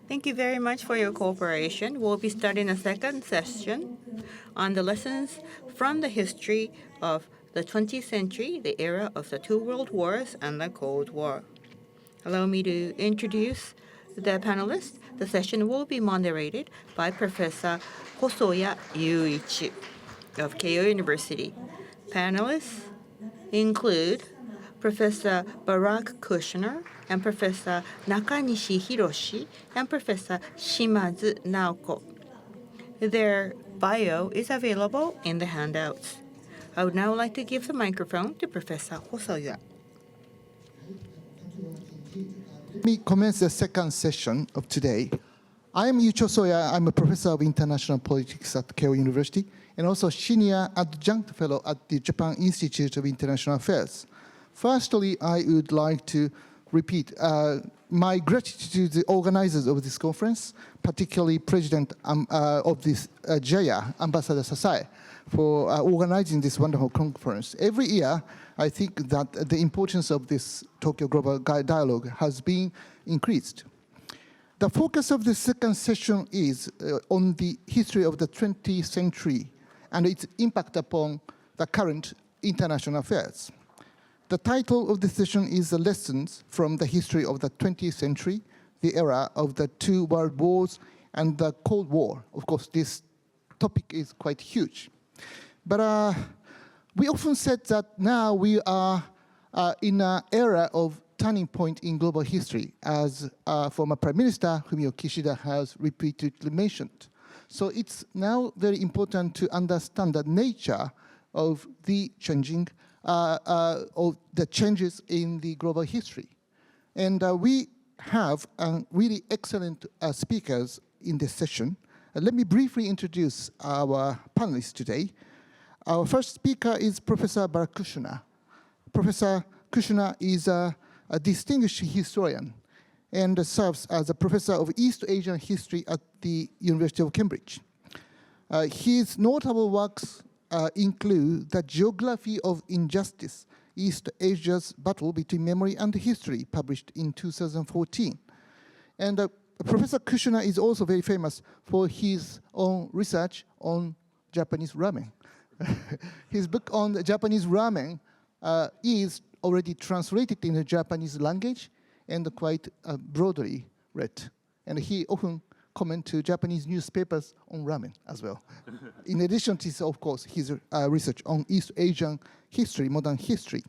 Thank you very much for your cooperation. We'll be starting a second session on the lessons from the history of the 20th century, the era of the two world wars and the Cold War. Allow me to introduce the panelists. The session will be moderated by Professor Hosoya Yuichi of Keio University. Panelists include Professor Barack Kushner and Professor Nakanishi Hiroshi and Professor Shimazu Naoko. Their bio is available in the handouts. I would now like to give the microphone to Professor Hosoya. Let me commence the second session of today. I am Yuichi Hosoya. I'm a professor of international politics at Keio University and also senior adjunct fellow at the Japan Institute of International Affairs. Firstly, I would like to repeat my gratitude to the organizers of this conference, particularly President of this JAIA, Ambassador Sasai, for organizing this wonderful conference. Every year, I think that the importance of this Tokyo Global Dialogue has been increased. The focus of the second session is on the history of the 20th century and its impact upon the current international affairs. The title of the session is The Lessons from the History of the 20th Century, the era of the two world wars and the Cold War. Of course, this topic is quite huge. But we often said that now we are in an era of turning point in global history, as former Prime Minister Fumio Kishida has repeatedly mentioned. So it's now very important to understand the nature of the changing of the changes in the global history. And we have really excellent speakers in this session. Let me briefly introduce our panelists today. Our first speaker is Professor Barack Kushner. Professor Kushner is a distinguished historian and serves as a professor of East Asian history at the University of Cambridge. His notable works include The Geography of Injustice, East Asia's Battle Between Memory and History, published in 2014. And Professor Kushner is also very famous for his own research on Japanese ramen. His book on the Japanese ramen is already translated in the Japanese language and quite broadly read. And he often comment to Japanese newspapers on ramen as well. In addition to, of course, his research on East Asian history, modern history.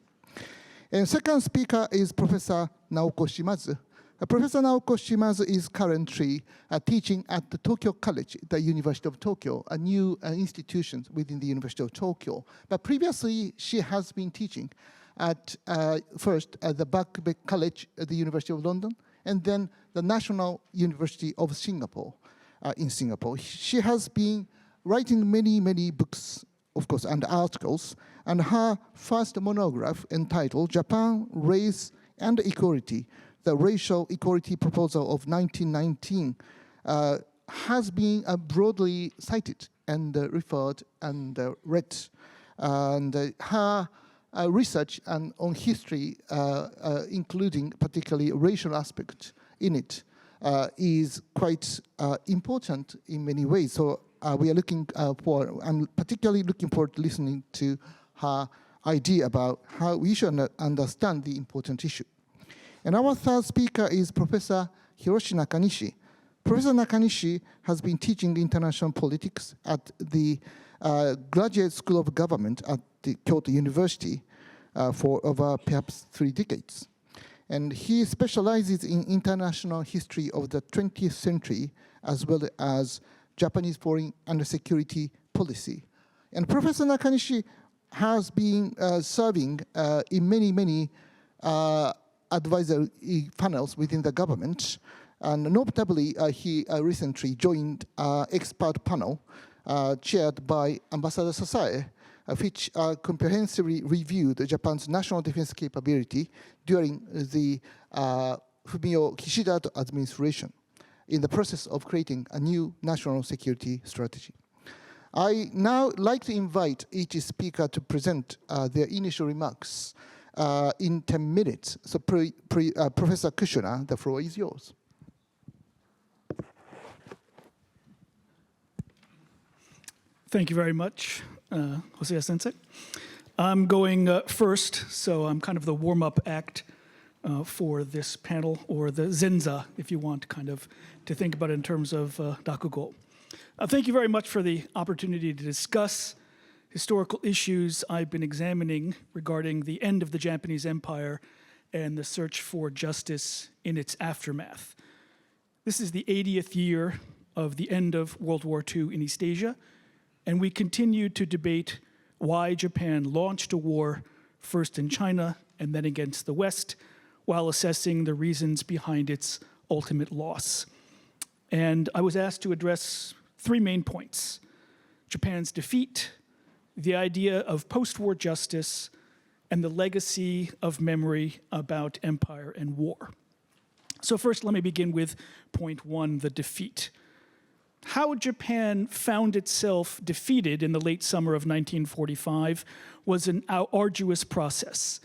And second speaker is Professor Naoko Shimazu. Professor Naoko Shimazu is currently teaching at the Tokyo College, the University of Tokyo, a new institution within the University of Tokyo. But previously, she has been teaching at first at the Birkbeck College at the University of London, and then the National University of Singapore in Singapore. She has been writing many, many books, of course, and articles, and her first monograph entitled Japan, Race and Equality, the Racial Equality Proposal of 1919, has been broadly cited and referred and read. And her research on history, including particularly racial aspect in it, is quite important in many ways. So we are I'm particularly looking forward to listening to her idea about how we should understand the important issue. And our third speaker is Professor Hiroshi Nakanishi. Professor Nakanishi has been teaching international politics at the Graduate School of Government at the Kyoto University for over perhaps 3 decades. And he specializes in international history of the 20th century as well as Japanese foreign and security policy. And Professor Nakanishi has been serving in many, many advisory panels within the government. And notably, he recently joined an expert panel chaired by Ambassador Sasai, which comprehensively reviewed Japan's national defense capability during the Fumio Kishida administration in the process of creating a new national security strategy. I now like to invite each speaker to present their initial remarks in 10 minutes. So Professor Kushner, the floor is yours. Thank you very much, Hosea Sensei. I'm going first, so I'm kind of the warm-up act for this panel, or the zenza, if you want, kind of to think about it in terms of rakugo. Thank you very much for the opportunity to discuss historical issues I've been examining regarding the end of the Japanese Empire and the search for justice in its aftermath. This is the 80th year of the end of World War II in East Asia, and we continue to debate why Japan launched a war first in China and then against the West, while assessing the reasons behind its ultimate loss. And I was asked to address three main points: Japan's defeat, the idea of post-war justice, and the legacy of memory about empire and war. So first, let me begin with point one, the defeat. How Japan found itself defeated in the late summer of 1945 was an arduous process,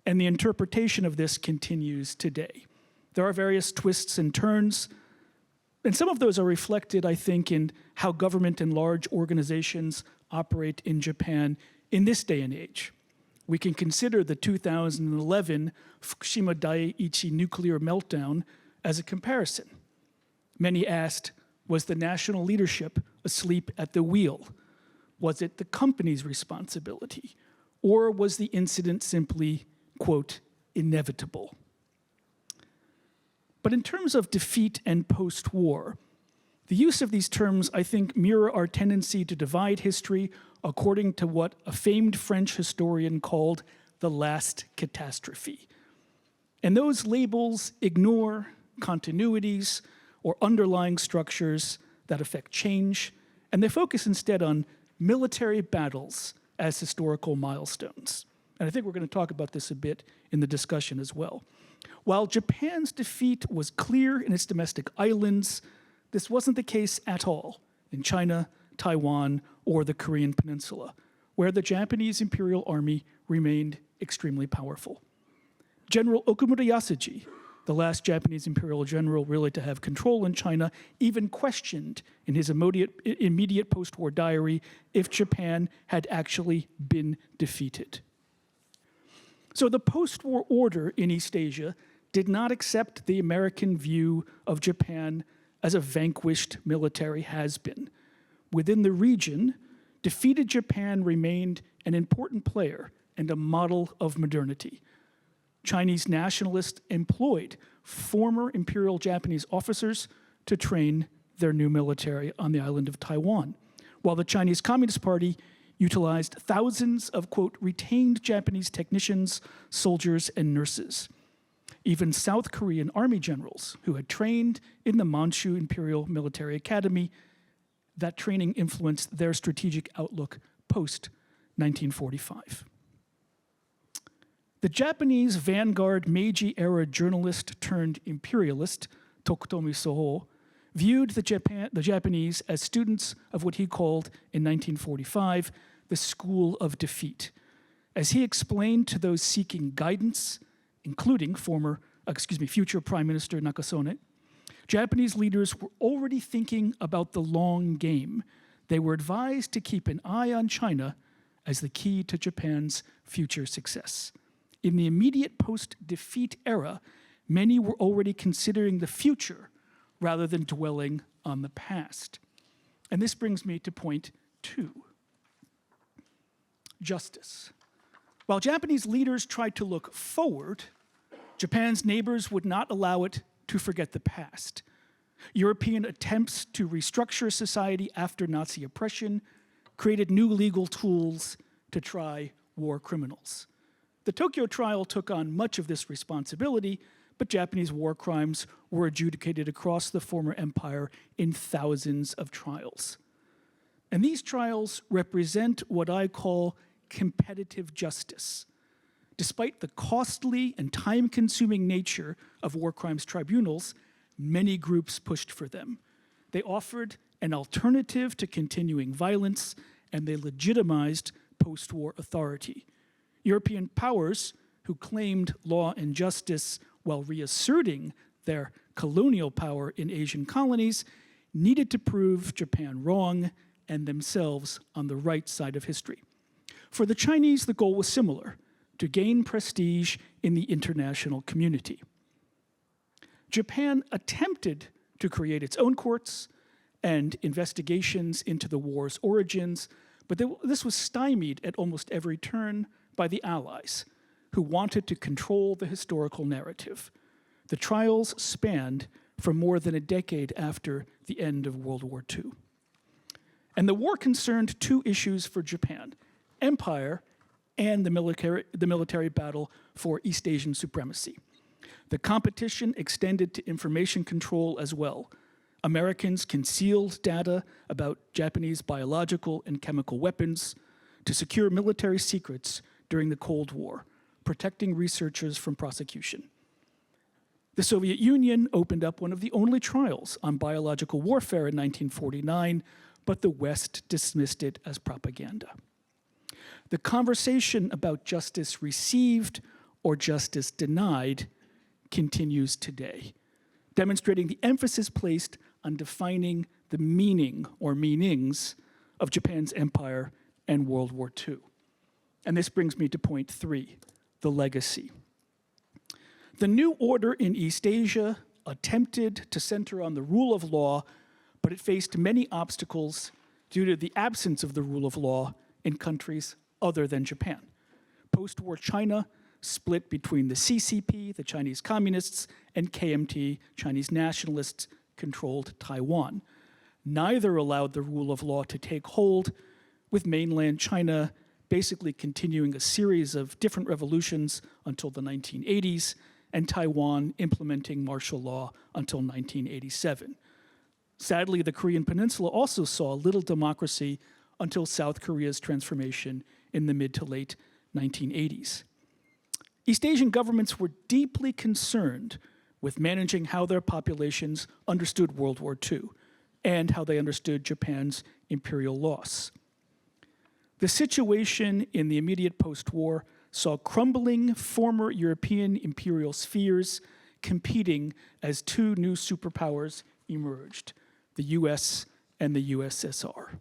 and the interpretation of this continues today. There are various twists and turns, and some of those are reflected, I think, in how government and large organizations operate in Japan in this day and age. We can consider the 2011 Fukushima Daiichi nuclear meltdown as a comparison. Many asked, was the national leadership asleep at the wheel? Was it the company's responsibility? Or was the incident simply, quote, inevitable? But in terms of defeat and post-war, the use of these terms, I think, mirror our tendency to divide history according to what a famed French historian called the last catastrophe. And those labels ignore continuities or underlying structures that affect change, and they focus instead on military battles as historical milestones. And I think we're going to talk about this a bit in the discussion as well. While Japan's defeat was clear in its domestic islands, this wasn't the case at all in China, Taiwan, or the Korean Peninsula, where the Japanese Imperial Army remained extremely powerful. General Okumura Yasuji, the last Japanese imperial general really to have control in China, even questioned in his immediate post-war diary if Japan had actually been defeated. So the post-war order in East Asia did not accept the American view of Japan as a vanquished military has-been. Within the region, defeated Japan remained an important player and a model of modernity. Chinese nationalists employed former Imperial Japanese officers to train their new military on the island of Taiwan, while the Chinese Communist Party utilized thousands of, quote, retained Japanese technicians, soldiers, and nurses. Even South Korean army generals who had trained in the Manchu Imperial Military Academy, that training influenced their strategic outlook post-1945. The Japanese vanguard Meiji-era journalist turned imperialist, Tokutomi Soho, viewed the Japanese as students of what he called, in 1945, the school of defeat. As he explained to those seeking guidance, including future Prime Minister Nakasone, Japanese leaders were already thinking about the long game. They were advised to keep an eye on China as the key to Japan's future success. In the immediate post-defeat era, many were already considering the future rather than dwelling on the past. And this brings me to point two. Justice. While Japanese leaders tried to look forward, Japan's neighbors would not allow it to forget the past. European attempts to restructure society after Nazi oppression created new legal tools to try war criminals. The Tokyo trial took on much of this responsibility, but Japanese war crimes were adjudicated across the former empire in thousands of trials. And these trials represent what I call competitive justice. Despite the costly and time-consuming nature of war crimes tribunals, many groups pushed for them. They offered an alternative to continuing violence, and they legitimized post-war authority. European powers who claimed law and justice while reasserting their colonial power in Asian colonies needed to prove Japan wrong and themselves on the right side of history. For the Chinese, the goal was similar, to gain prestige in the international community. Japan attempted to create its own courts and investigations into the war's origins, but this was stymied at almost every turn by the Allies, who wanted to control the historical narrative. The trials spanned for more than a decade after the end of World War II. And the war concerned two issues for Japan: empire and the military battle for East Asian supremacy. The competition extended to information control as well. Americans concealed data about Japanese biological and chemical weapons to secure military secrets during the Cold War, protecting researchers from prosecution. The Soviet Union opened up one of the only trials on biological warfare in 1949, but the West dismissed it as propaganda. The conversation about justice received or justice denied continues today, demonstrating the emphasis placed on defining the meaning or meanings of Japan's empire and World War II. And this brings me to point 3, the legacy. The new order in East Asia attempted to center on the rule of law, but it faced many obstacles due to the absence of the rule of law in countries other than Japan. Post-war China split between the CCP, the Chinese Communists, and KMT, Chinese nationalists, controlled Taiwan. Neither allowed the rule of law to take hold, with mainland China basically continuing a series of different revolutions until the 1980s, and Taiwan implementing martial law until 1987. Sadly, the Korean Peninsula also saw little democracy until South Korea's transformation in the mid to late 1980s. East Asian governments were deeply concerned with managing how their populations understood World War II and how they understood Japan's imperial loss. The situation in the immediate post-war saw crumbling former European imperial spheres competing as two new superpowers emerged, the US and the USSR.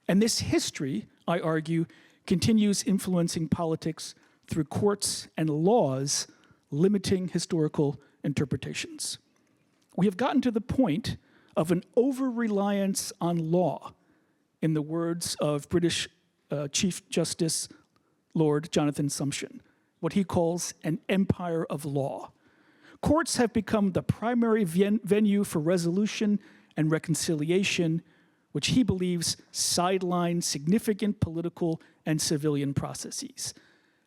And this history, I argue, continues influencing politics through courts and laws limiting historical interpretations. We have gotten to the point of an over-reliance on law, in the words of British Chief Justice Lord Jonathan Sumption, what he calls an empire of law. Courts have become the primary venue for resolution and reconciliation, which he believes sideline significant political and civilian processes.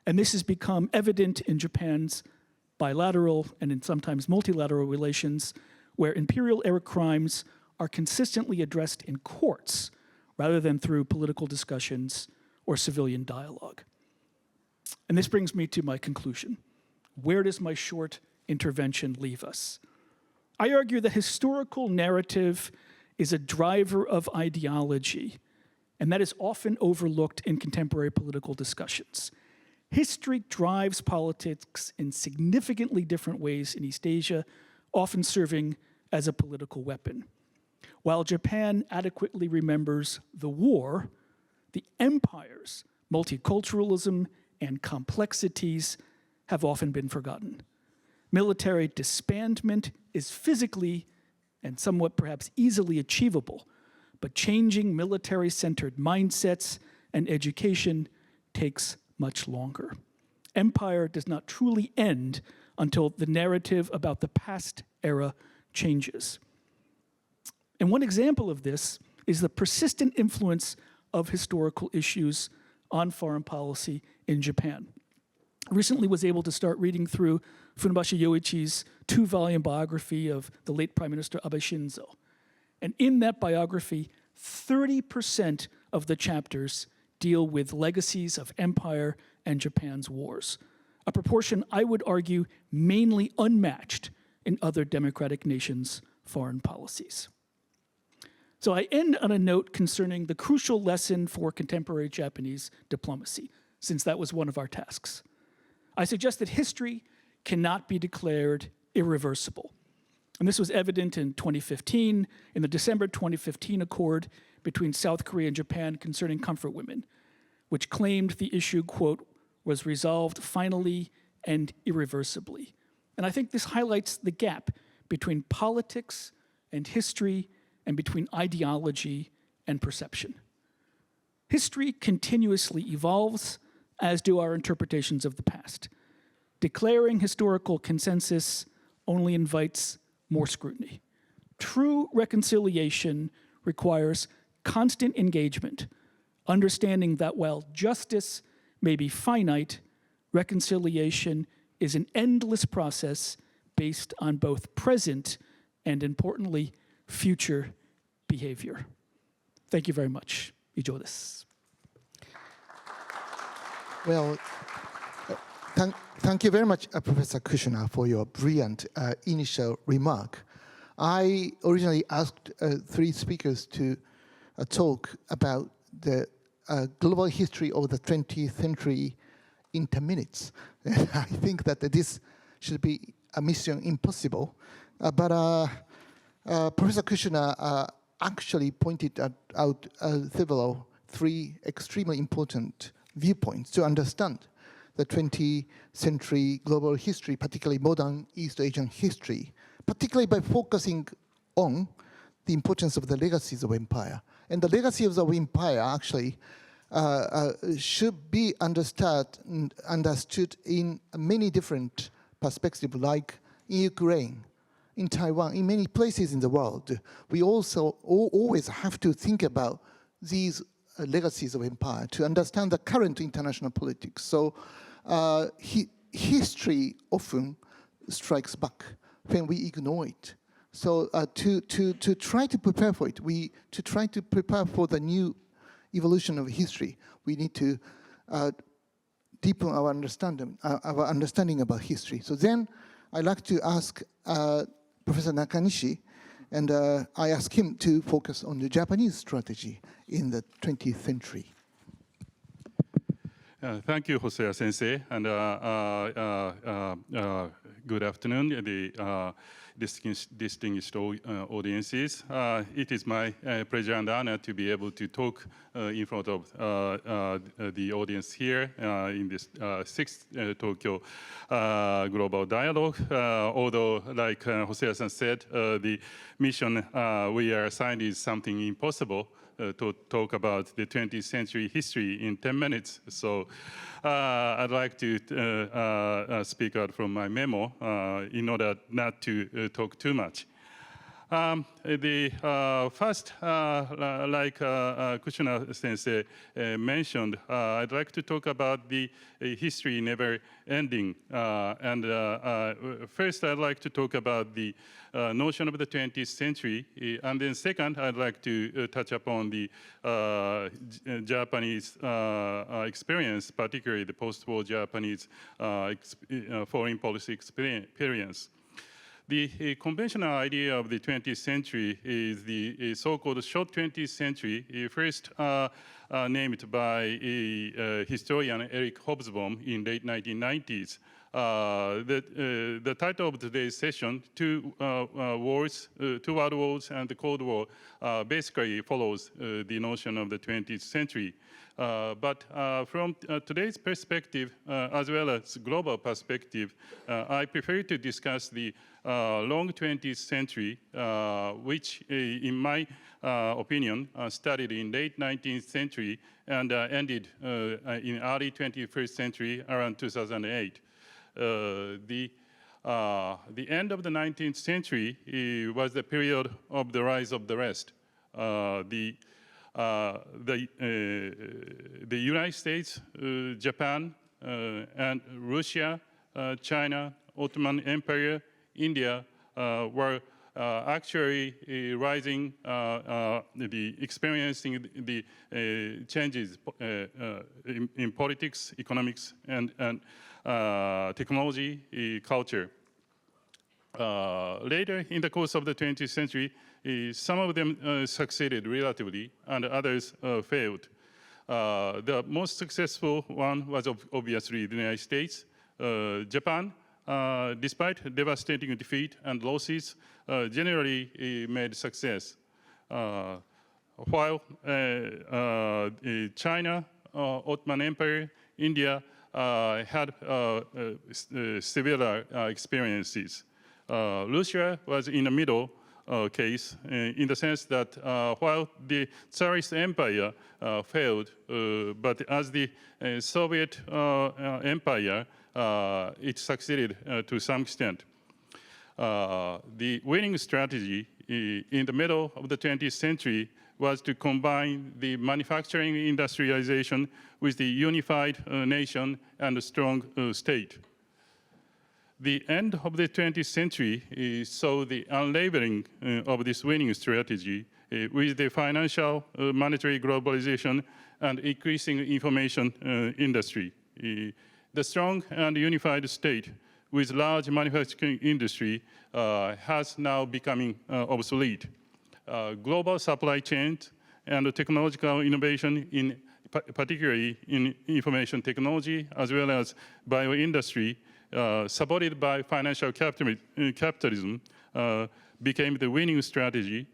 And this has become evident in Japan's bilateral and in sometimes multilateral relations, where imperial-era crimes are consistently addressed in courts rather than through political discussions or civilian dialogue. And this brings me to my conclusion. Where does my short intervention leave us? I argue that historical narrative is a driver of ideology, and that is often overlooked in contemporary political discussions. History drives politics in significantly different ways in East Asia, often serving as a political weapon. While Japan adequately remembers the war, the empire's multiculturalism and complexities have often been forgotten. Military disbandment is physically and somewhat perhaps easily achievable, but changing military-centered mindsets and education takes much longer. Empire does not truly end until the narrative about the past era changes. And one example of this is the persistent influence of historical issues on foreign policy in Japan. I recently was able to start reading through Funabashi Yoichi's 2-volume biography of the late Prime Minister Abe Shinzo. And in that biography, 30% of the chapters deal with legacies of empire and Japan's wars, a proportion I would argue mainly unmatched in other democratic nations' foreign policies. So I end on a note concerning the crucial lesson for contemporary Japanese diplomacy, since that was one of our tasks. I suggest that history cannot be declared irreversible. And this was evident in 2015, in the December 2015 accord between South Korea and Japan concerning comfort women, which claimed the issue, quote, was resolved finally and irreversibly. And I think this highlights the gap between politics and history and between ideology and perception. History continuously evolves, as do our interpretations of the past. Declaring historical consensus only invites more scrutiny. True reconciliation requires constant engagement, understanding that while justice may be finite, reconciliation is an endless process based on both present and, importantly, future behavior. Thank you very much. 以上です。 Well, thank you very much, Professor Kushner, for your brilliant initial remark. I originally asked three speakers to talk about the global history of the 20th century in 10 minutes. And I think that this should be a mission impossible. But Professor Kushner actually pointed out three extremely important viewpoints to understand the 20th century global history, particularly modern East Asian history, particularly by focusing on the importance of the legacies of empire. And the legacy of the empire actually should be understood in many different perspectives, like in Ukraine, in Taiwan, in many places in the world. We also always have to think about these legacies of empire to understand the current international politics. So history often strikes back when we ignore it. So to try to prepare for it, to try to prepare for the new evolution of history, we need to deepen our understanding about history. So then I'd like to ask Professor Nakanishi, and I ask him to focus on the Japanese strategy in the 20th century. Thank you, Hosoya Sensei, and good afternoon, the distinguished audiences. It is my pleasure and honor to be able to talk in front of the audience here in this sixth Tokyo Global Dialogue. Although, like Hosoya-san said, the mission we are assigned is something impossible. To talk about the 20th century history in 10 minutes. So I'd like to speak out from my memo in order not to talk too much. The first, like Kushner Sensei mentioned, I'd like to talk about the history never ending. First, I'd like to talk about the notion of the 20th century. And then second, I'd like to touch upon the Japanese experience, particularly the post-war Japanese foreign policy experience. The conventional idea of the 20th century is the so-called short 20th century, first named by historian Eric Hobsbawm in late 1990s. The title of today's session, Two World Wars and the Cold War, basically follows the notion of the 20th century. But from today's perspective, as well as global perspective, I prefer to discuss the long 20th century, which in my opinion started in late 19th century and ended in early 21st century around 2008. The end of the 19th century was the period of the rise of the West. The United States, Japan, and Russia, China, Ottoman Empire, India were actually rising, experiencing the changes in politics, economics, and technology, culture. Later in the course of the 20th century, some of them succeeded relatively, and others failed. The most successful one was obviously the United States. Japan despite devastating defeat and losses, generally made success. While China, Ottoman Empire, India had severe experiences. Russia was in the middle case in the sense that while the Tsarist Empire failed, but as the Soviet Empire, it succeeded to some extent. The winning strategy in the middle of the 20th century was to combine the manufacturing industrialization with the unified nation and a strong state. The end of the 20th century saw the unraveling of this winning strategy with the financial monetary globalization and increasing information industry. The strong and unified state with large manufacturing industry has now becoming obsolete. Global supply chains and technological innovation, particularly in information technology as well as bioindustry, supported by financial capitalism, became the winning strategy.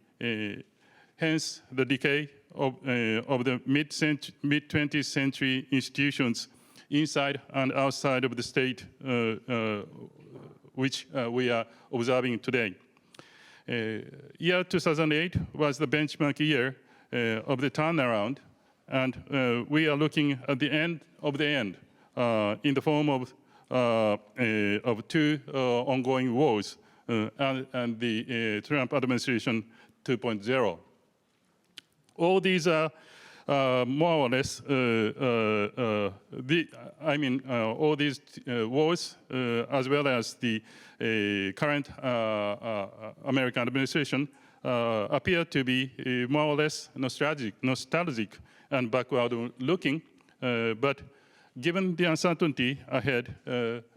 Hence, the decay of the mid-20th century institutions inside and outside of the state, which we are observing today. Year 2008 was the benchmark year of the turnaround, and we are looking at the end of the end in the form of two ongoing wars and the Trump administration 2.0. All these are more or less, all these wars, as well as the current American administration, appear to be more or less nostalgic and backward-looking. But given the uncertainty ahead,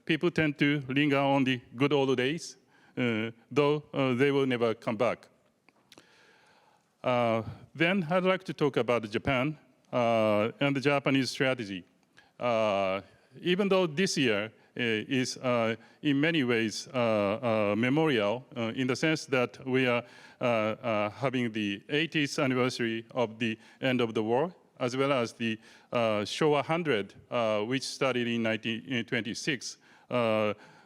people tend to linger on the good old days, though they will never come back. Then I'd like to talk about Japan and the Japanese strategy. Even though this year is in many ways memorial in the sense that we are having the 80th anniversary of the end of the war, as well as the Showa 100, which started in 1926.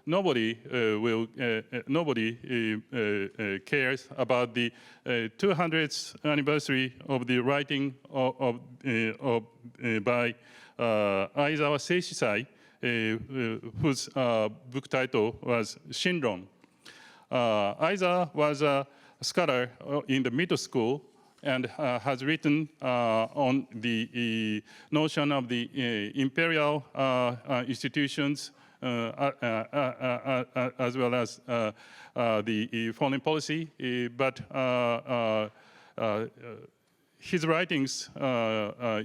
Nobody cares about the 200th anniversary of the writing by Aizawa Seishisai, whose book title was Shinron. Aizawa was a scholar in the middle school and has written on the notion of the imperial institutions as well as the foreign policy, but his writings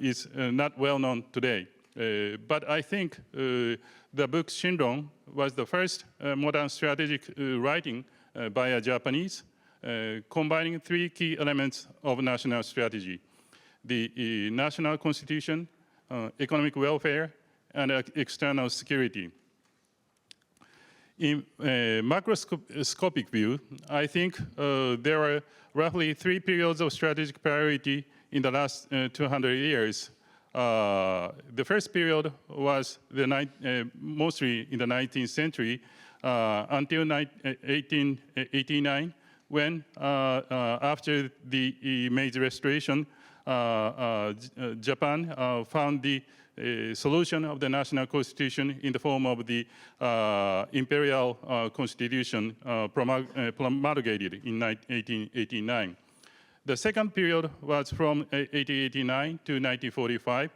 is not well known today. But I think the book Shinron was the first modern strategic writing by a Japanese, combining three key elements of national strategy: the national constitution, economic welfare, and external security. In a macroscopic view, I think there are roughly three periods of strategic priority in the last 200 years. The first period was mostly in the 19th century until 1889, when after the Meiji Restoration, Japan found the solution of the national constitution in the form of the imperial constitution promulgated in 1889. The second period was from 1889 to 1945,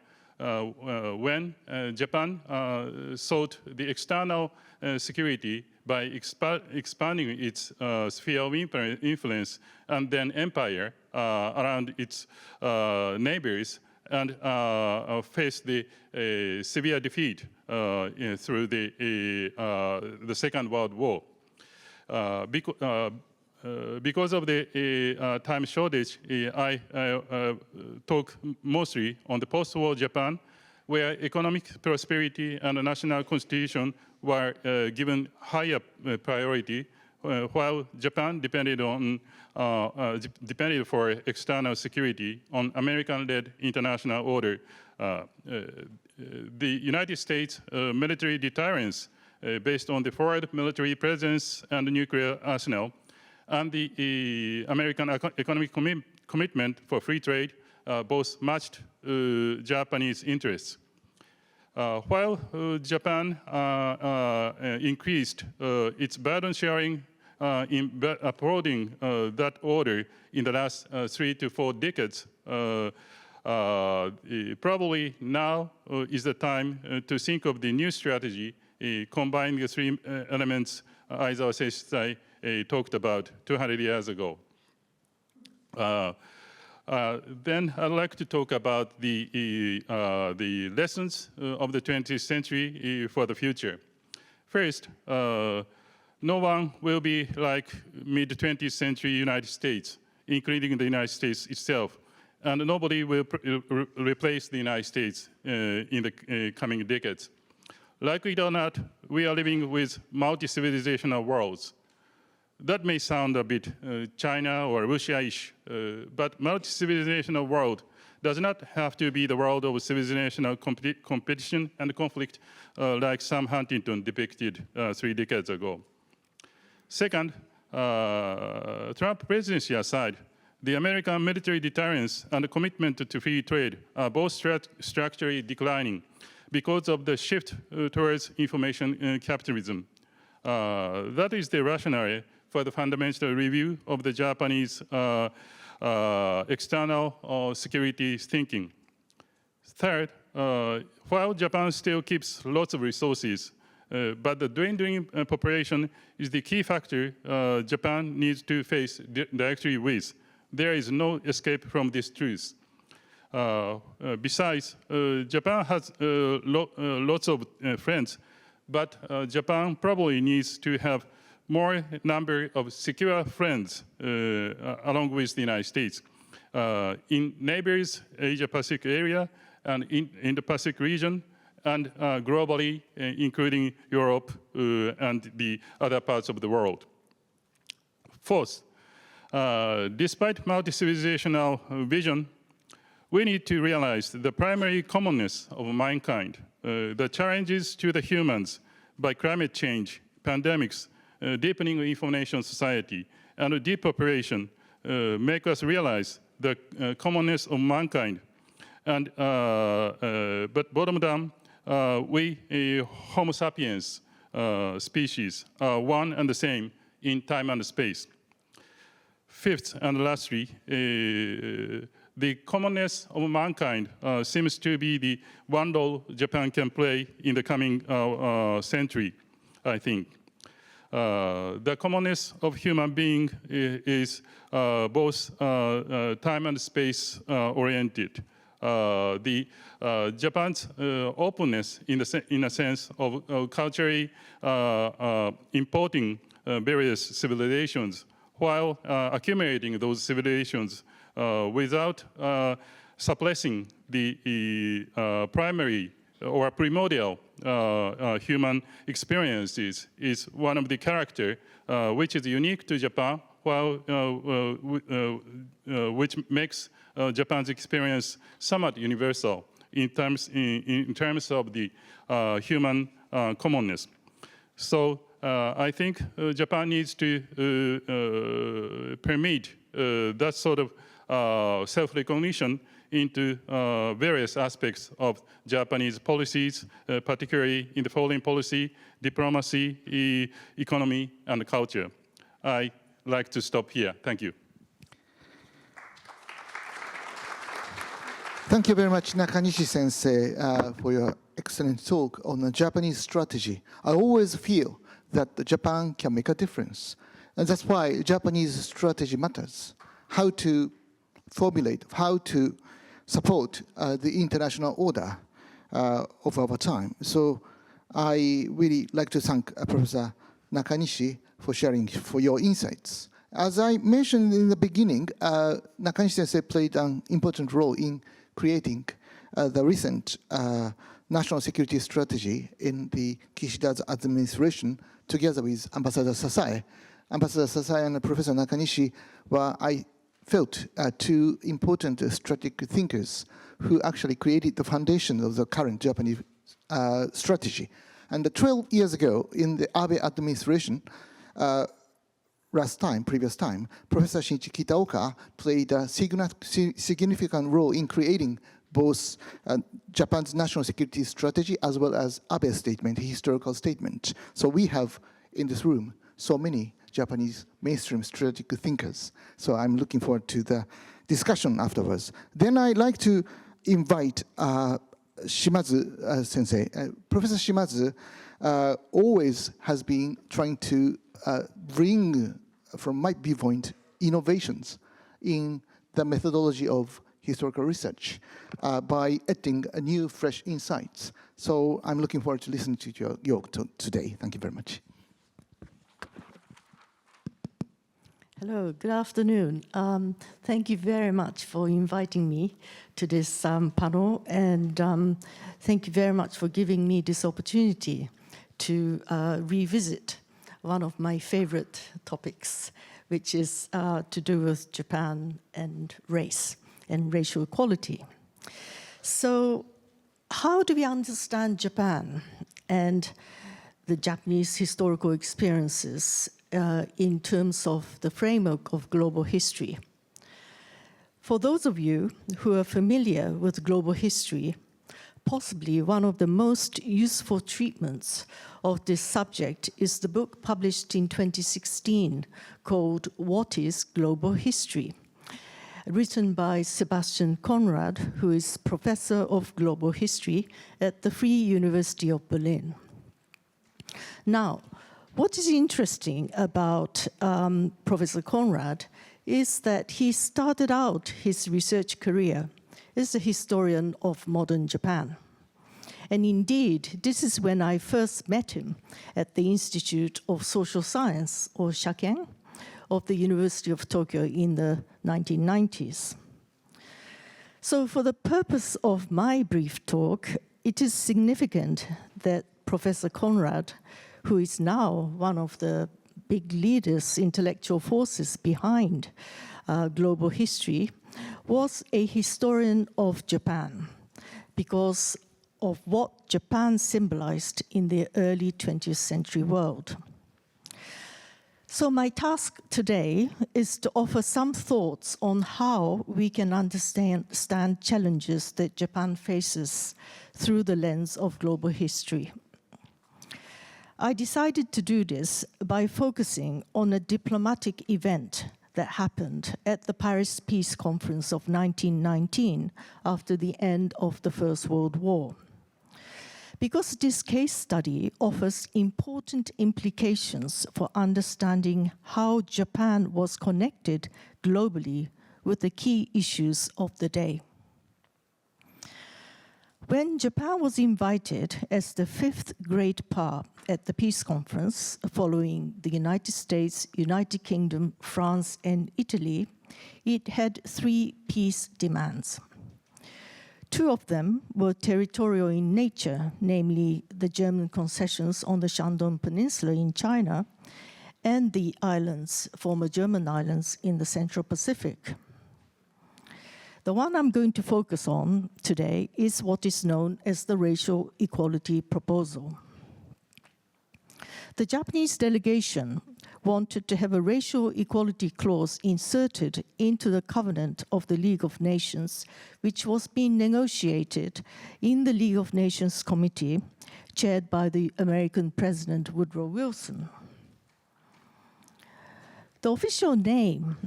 when Japan sought the external security by expanding its sphere of influence and then empire around its neighbors, and faced the severe defeat through the Second World War. Because of the time shortage, I talk mostly on the post-war Japan, where economic prosperity and the national constitution were given higher priority, while Japan depended for external security on American-led international order. The United States military deterrence based on the forward military presence and the nuclear arsenal, and the American economic commitment for free trade both matched Japanese interests. While Japan increased its burden sharing in upholding that order in the last 3 to 4 decades, probably now is the time to think of the new strategy, combining the 3 elements Aizawa Seishitsai talked about 200 years ago. Then I'd like to talk about the lessons of the 20th century for the future. First, no one will be like mid-20th century United States, including the United States itself. And nobody will replace the United States in the coming decades. Like it or not, we are living with multi-civilizational worlds. That may sound a bit China or Russia-ish, but multi-civilizational world does not have to be the world of civilizational competition and conflict like Sam Huntington depicted 3 decades ago. Second, Trump presidency aside, the American military deterrence and commitment to free trade are both structurally declining because of the shift towards information capitalism. That is the rationale for the fundamental review of the Japanese external security thinking. Third, while Japan still keeps lots of resources, but the dwindling population is the key factor Japan needs to face directly with. There is no escape from this truth. Besides, Japan has lots of friends, but Japan probably needs to have more number of secure friends along with the United States. In neighbors, Asia-Pacific area, and in the Pacific region, and globally, including Europe and the other parts of the world. Fourth, despite multi-civilizational vision, we need to realize the primary commonness of mankind, the challenges to the humans by climate change, pandemics, deepening information society, and depopulation make us realize the commonness of mankind. And but bottom down, we Homo sapiens species are one and the same in time and space. Fifth and lastly, the commonness of mankind seems to be the one role Japan can play in the coming century, I think. The commonness of human being is both time and space oriented. Japan's openness in a sense of culturally importing various civilizations while accumulating those civilizations without suppressing the primary or primordial human experiences is one of the character which is unique to Japan, while which makes Japan's experience somewhat universal in terms of the human commonness. So I think Japan needs to permit that sort of self-recognition into various aspects of Japanese policies, particularly in the foreign policy, diplomacy, economy, and culture. I'd like to stop here. Thank you. Thank you very much, Nakanishi-sensei, for your excellent talk on the Japanese strategy. I always feel that Japan can make a difference. And that's why Japanese strategy matters. How to formulate, how to support the international order of our time. So I really like to thank Professor Nakanishi for sharing for your insights. As I mentioned in the beginning, Nakanishi-sensei played an important role in creating the recent national security strategy in the Kishida's administration, together with Ambassador Sasai. Ambassador Sasai and Professor Nakanishi were, I felt, two important strategic thinkers who actually created the foundation of the current Japanese strategy. And 12 years ago, in the Abe administration, previous time, Professor Shinichi Kitaoka played a significant role in creating both Japan's national security strategy as well as Abe's statement, historical statement. So we have in this room so many Japanese mainstream strategic thinkers. So I'm looking forward to the discussion afterwards. Then I'd like to invite Shimazu sensei. Professor Shimazu always has been trying to bring, from my viewpoint, innovations in the methodology of historical research by adding new, fresh insights. So I'm looking forward to listening to your today. Thank you very much. Hello, good afternoon. Thank you very much for inviting me to this panel, and thank you very much for giving me this opportunity to revisit one of my favorite topics, which is to do with Japan and race and racial equality. So how do we understand Japan and the Japanese historical experiences in terms of the framework of global history? For those of you who are familiar with global history, possibly one of the most useful treatments of this subject is the book published in 2016 called What is Global History? Written by Sebastian Conrad, who is Professor of Global History at the Free University of Berlin. Now, what is interesting about Professor Conrad is that he started out his research career as a historian of modern Japan. And indeed, this is when I first met him at the Institute of Social Science, or Shaken, of the University of Tokyo in the 1990s. So for the purpose of my brief talk, it is significant that Professor Conrad, who is now one of the big leaders, intellectual forces behind global history, was a historian of Japan because of what Japan symbolized in the early 20th century world. So my task today is to offer some thoughts on how we can understand challenges that Japan faces through the lens of global history. I decided to do this by focusing on a diplomatic event that happened at the Paris Peace Conference of 1919 after the end of the First World War. Because this case study offers important implications for understanding how Japan was connected globally with the key issues of the day. When Japan was invited as the fifth great power at the peace conference, following the United States, United Kingdom, France, and Italy, it had three peace demands. Two of them were territorial in nature, namely the German concessions on the Shandong Peninsula in China and the islands, former German islands in the Central Pacific. The one I'm going to focus on today is what is known as the racial equality proposal. The Japanese delegation wanted to have a racial equality clause inserted into the covenant of the League of Nations, which was being negotiated in the League of Nations Committee, chaired by the American President Woodrow Wilson. The official name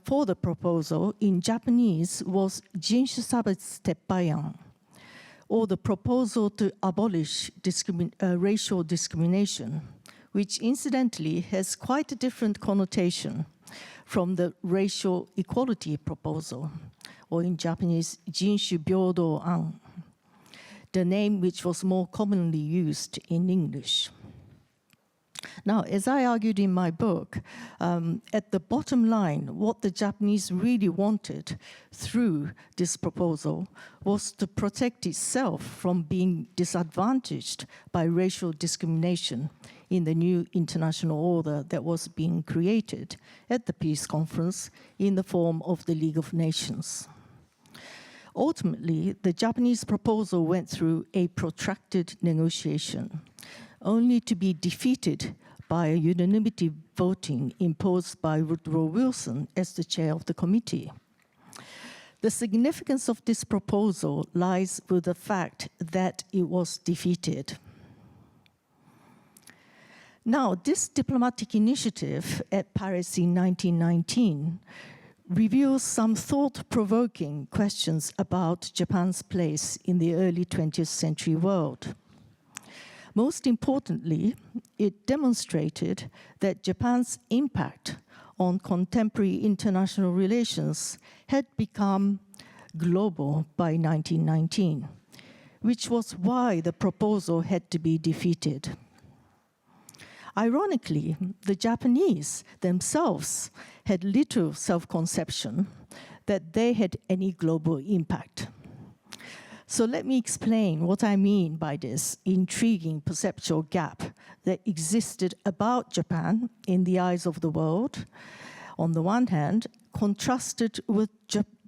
for the proposal in Japanese was Jinshu Sabetsu Teppayan, or the proposal to abolish racial discrimination, which incidentally has quite a different connotation from the racial equality proposal, or in Japanese, Jinshu Byoudo An, the name which was more commonly used in English. Now, as I argued in my book, at the bottom line, what the Japanese really wanted through this proposal was to protect itself from being disadvantaged by racial discrimination in the new international order that was being created at the peace conference in the form of the League of Nations. Ultimately, the Japanese proposal went through a protracted negotiation, only to be defeated by a unanimity voting imposed by Woodrow Wilson as the chair of the committee. The significance of this proposal lies with the fact that it was defeated. Now, this diplomatic initiative at Paris in 1919 reveals some thought-provoking questions about Japan's place in the early 20th century world. Most importantly, it demonstrated that Japan's impact on contemporary international relations had become global by 1919, which was why the proposal had to be defeated. Ironically, the Japanese themselves had little self-conception that they had any global impact. So let me explain what I mean by this intriguing perceptual gap that existed about Japan in the eyes of the world, on the one hand, contrasted with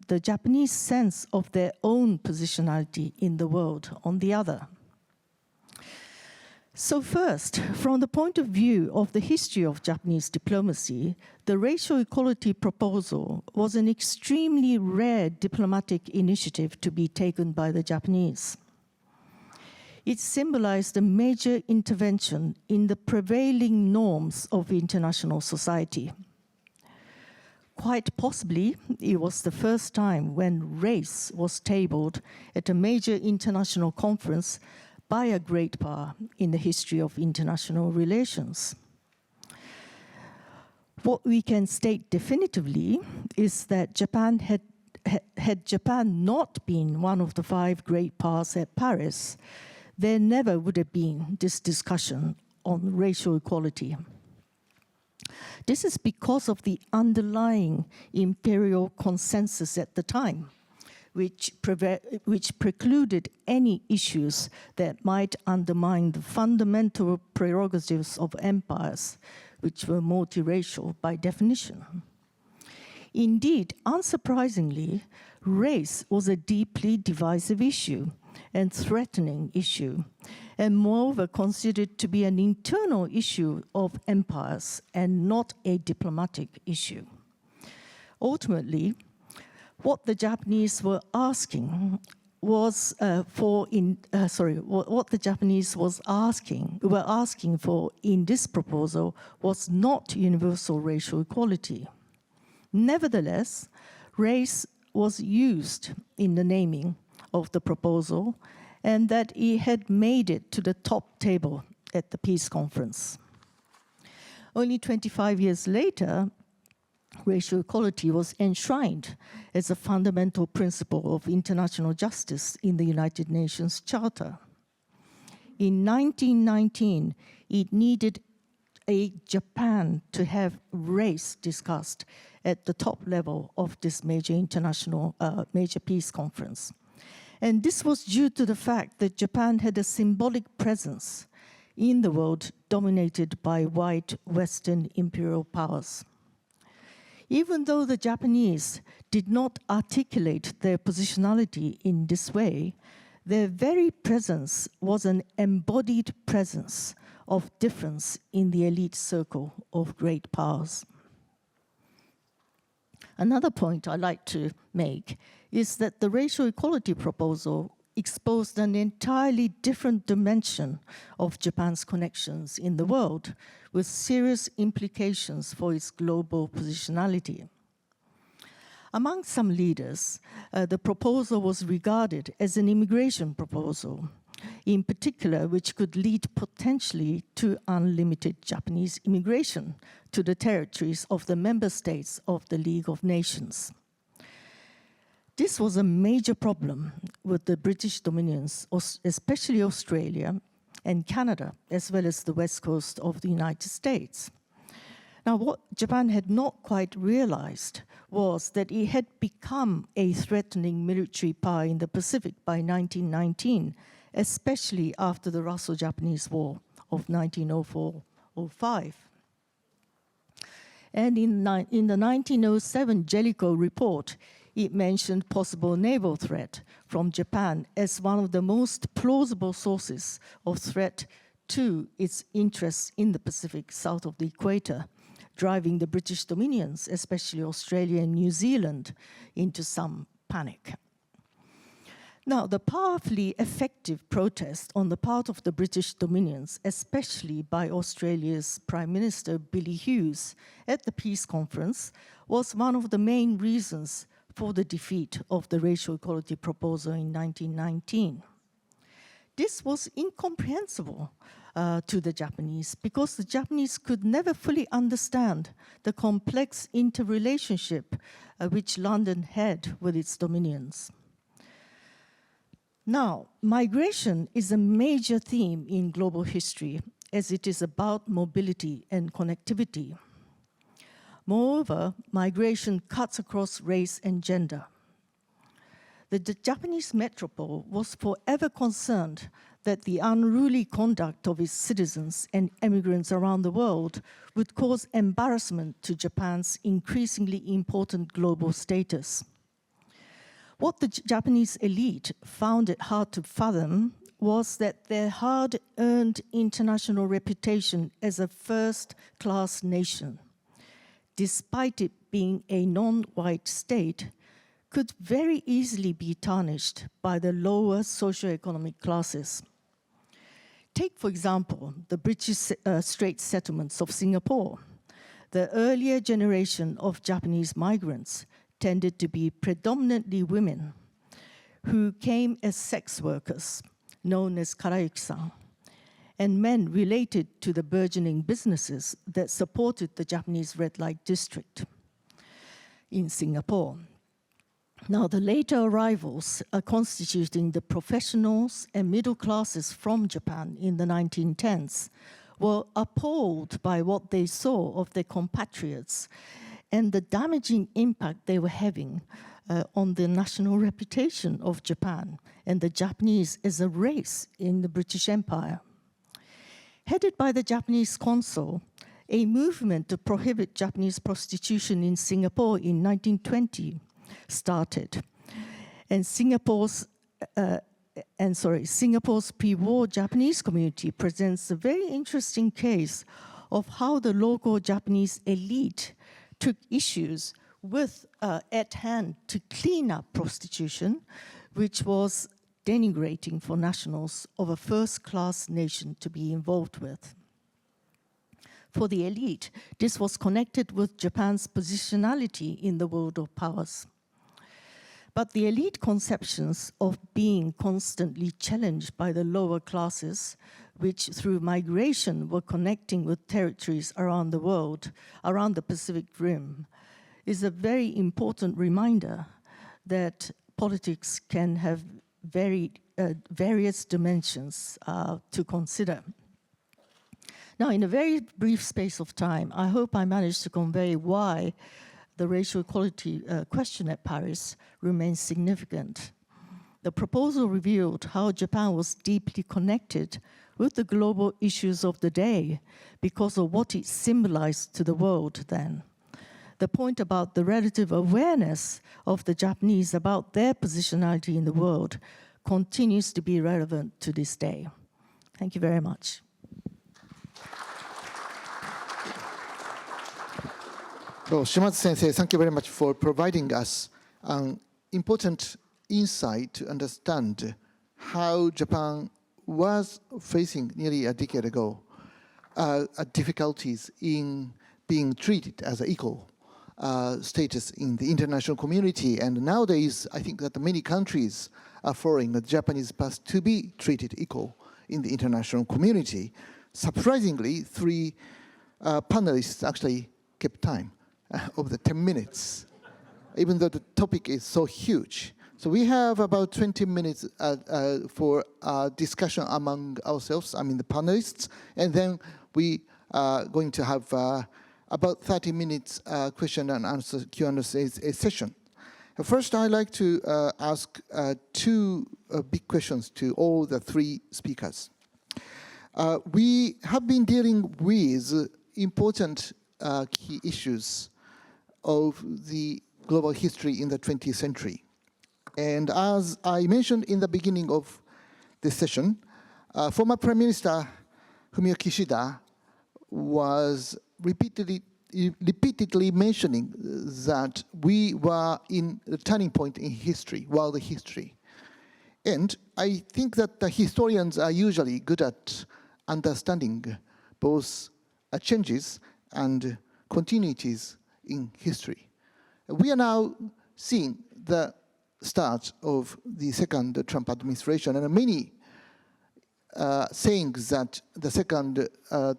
the Japanese sense of their own positionality in the world on the other. So first, from the point of view of the history of Japanese diplomacy, the racial equality proposal was an extremely rare diplomatic initiative to be taken by the Japanese. It symbolized a major intervention in the prevailing norms of international society. Quite possibly, it was the first time when race was tabled at a major international conference by a great power in the history of international relations. What we can state definitively is that Japan had Japan not been one of the 5 great powers at Paris, there never would have been this discussion on racial equality. This is because of the underlying imperial consensus at the time, which precluded any issues that might undermine the fundamental prerogatives of empires, which were multiracial by definition. Indeed, unsurprisingly, race was a deeply divisive issue and threatening issue, and moreover considered to be an internal issue of empires and not a diplomatic issue. What the Japanese were asking was were asking for in this proposal was not universal racial equality. Nevertheless, race was used in the naming of the proposal, and that it had made it to the top table at the peace conference. Only 25 years later, racial equality was enshrined as a fundamental principle of international justice in the United Nations Charter. In 1919, it needed a Japan to have race discussed at the top level of this major international, major peace conference. And this was due to the fact that Japan had a symbolic presence in the world dominated by white Western imperial powers. Even though the Japanese did not articulate their positionality in this way, their very presence was an embodied presence of difference in the elite circle of great powers. Another point I'd like to make is that the racial equality proposal exposed an entirely different dimension of Japan's connections in the world, with serious implications for its global positionality. Among some leaders, the proposal was regarded as an immigration proposal, in particular, which could lead potentially to unlimited Japanese immigration to the territories of the member states of the League of Nations. This was a major problem with the British dominions, especially Australia, and Canada, as well as the west coast of the United States. Now, what Japan had not quite realized was that it had become a threatening military power in the Pacific by 1919, especially after the Russo-Japanese War of 1904-05. And in the 1907 Jellicoe report, it mentioned possible naval threat from Japan as one of the most plausible sources of threat to its interests in the Pacific south of the equator, driving the British dominions, especially Australia and New Zealand, into some panic. Now, the powerfully effective protest on the part of the British dominions, especially by Australia's Prime Minister Billy Hughes at the peace conference, was one of the main reasons for the defeat of the racial equality proposal in 1919. This was incomprehensible to the Japanese because the Japanese could never fully understand the complex interrelationship which London had with its dominions. Now, migration is a major theme in global history as it is about mobility and connectivity. Moreover, migration cuts across race and gender. The Japanese metropole was forever concerned that the unruly conduct of its citizens and immigrants around the world would cause embarrassment to Japan's increasingly important global status. What the Japanese elite found it hard to fathom was that their hard-earned international reputation as a first-class nation, despite it being a non-white state, could very easily be tarnished by the lower socioeconomic classes. Take, for example, the British Strait settlements of Singapore. The earlier generation of Japanese migrants tended to be predominantly women who came as sex workers, known as karayuki-san, and men related to the burgeoning businesses that supported the Japanese red light district in Singapore. Now, the later arrivals constituting the professionals and middle classes from Japan in the 1910s were appalled by what they saw of their compatriots and the damaging impact they were having on the national reputation of Japan and the Japanese as a race in the British Empire. Headed by the Japanese consul, a movement to prohibit Japanese prostitution in Singapore in 1920 started. And Singapore's pre-war Japanese community presents a very interesting case of how the local Japanese elite took issues with at hand to clean up prostitution, which was denigrating for nationals of a first-class nation to be involved with. For the elite, this was connected with Japan's positionality in the world of powers. But the elite conceptions of being constantly challenged by the lower classes, which through migration were connecting with territories around the world, around the Pacific Rim, is a very important reminder that politics can have various dimensions to consider. Now, in a very brief space of time, I hope I managed to convey why the racial equality question at Paris remains significant. The proposal revealed how Japan was deeply connected with the global issues of the day because of what it symbolized to the world then. The point about the relative awareness of the Japanese about their positionality in the world continues to be relevant to this day. Thank you very much. Well, Shimatsu-sensei, thank you very much for providing us an important insight to understand how Japan was facing nearly a decade ago difficulties in being treated as an equal status in the international community. And nowadays, I think that many countries are following the Japanese path to be treated equal in the international community. Surprisingly, three panelists actually kept time of the 10 minutes, even though the topic is so huge. So we have about 20 minutes for discussion among ourselves, I mean the panelists, and then we are going to have about 30 minutes question and answer Q&A session. First, I'd like to ask two big questions to all the three speakers. We have been dealing with important key issues of the global history in the 20th century. And as I mentioned in the beginning of this session, former Prime Minister Fumio Kishida was repeatedly mentioning that we were in a turning point in history, world history. And I think that the historians are usually good at understanding both changes and continuities in history. We are now seeing the start of the second Trump administration, and many saying that the second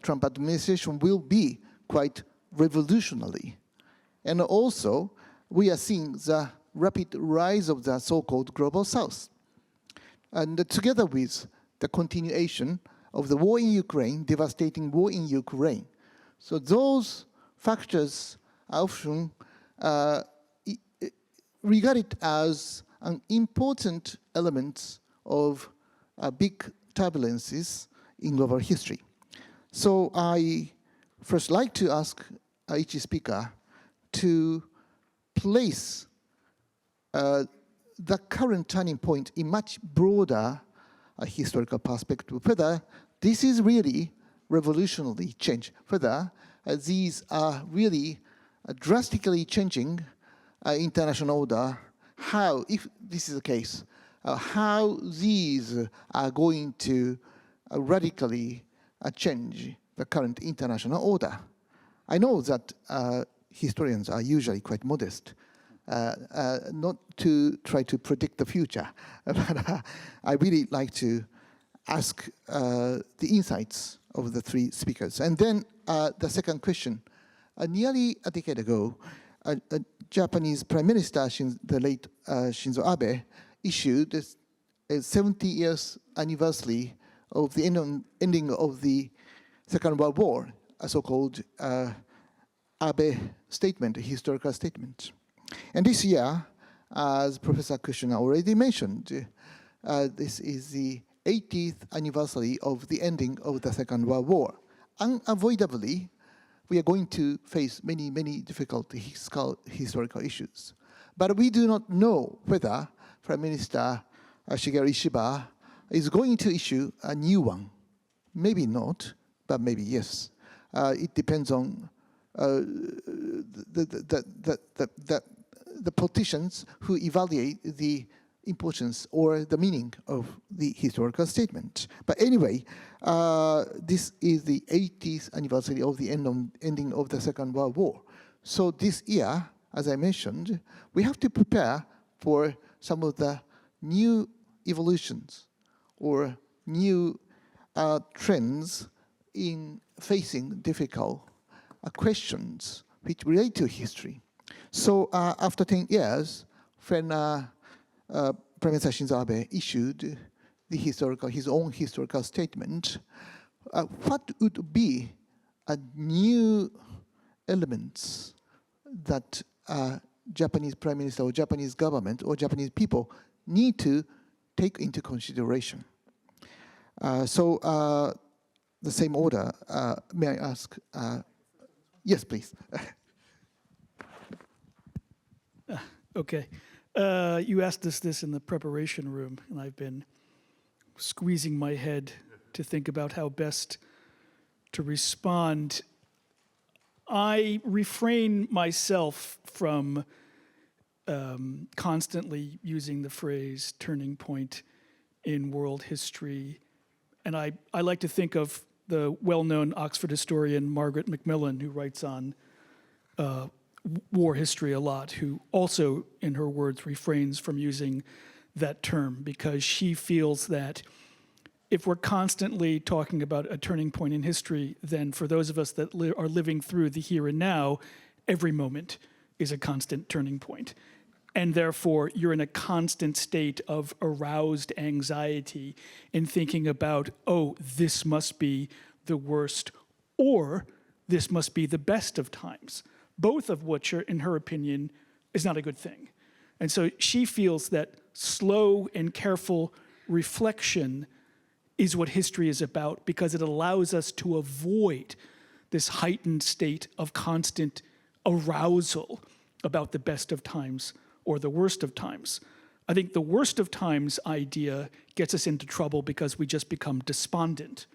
Trump administration will be quite revolutionary. And also, we are seeing the rapid rise of the so-called Global South. And together with the continuation of the war in Ukraine, devastating war in Ukraine. So those factors are often regarded as an important element of big turbulences in global history. So I first like to ask each speaker to place the current turning point in much broader historical perspective, whether this is really revolutionary change, whether these are really drastically changing international order, how, if this is the case, how these are going to radically change the current international order. I know that historians are usually quite modest, not to try to predict the future, but I really like to ask the insights of the three speakers. And then the second question, nearly a decade ago, Japanese Prime Minister, the late Shinzo Abe, issued a 70 years anniversary of the ending of the Second World War, a so-called Abe statement, a historical statement. And this year, as Professor Kushner already mentioned, this is the 80th anniversary of the ending of the Second World War. Unavoidably, we are going to face many, many difficult historical issues. But we do not know whether Prime Minister Shigeru Ishiba is going to issue a new one. Maybe not, but maybe yes. It depends on the politicians who evaluate the importance or the meaning of the historical statement. But anyway, this is the 80th anniversary of the ending of the Second World War. So this year, as I mentioned, we have to prepare for some of the new evolutions or new trends in facing difficult questions which relate to history. So after 10 years, when Prime Minister Shinzo Abe issued his own historical statement, what would be a new elements that Japanese Prime Minister or Japanese government or Japanese people need to take into consideration? So the same order, may I ask? Yes, please. Okay. You asked us this in the preparation room, and I've been squeezing my head to think about how best to respond. I refrain myself from constantly using the phrase turning point in world history. And I like to think of the well-known Oxford historian Margaret Macmillan, who writes on war history a lot, who also, in her words, refrains from using that term because she feels that if we're constantly talking about a turning point in history, then for those of us that are living through the here and now, every moment is a constant turning point. And therefore, you're in a constant state of aroused anxiety in thinking about, oh, this must be the worst, or this must be the best of times, both of which are, in her opinion, is not a good thing. And so she feels that slow and careful reflection is what history is about, because it allows us to avoid this heightened state of constant arousal about the best of times or the worst of times. I think the worst of times idea gets us into trouble because we just become despondent.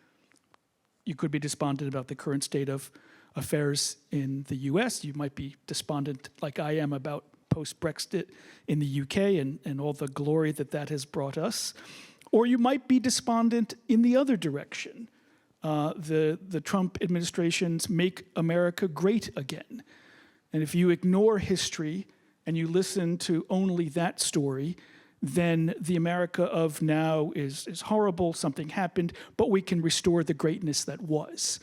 You could be despondent about the current state of affairs in the US. You might be despondent, like I am, about post-Brexit in the UK and all the glory that that has brought us. Or you might be despondent in the other direction. The Trump administration's Make America Great Again. And if you ignore history and you listen to only that story, then the America of now is horrible, something happened, but we can restore the greatness that was.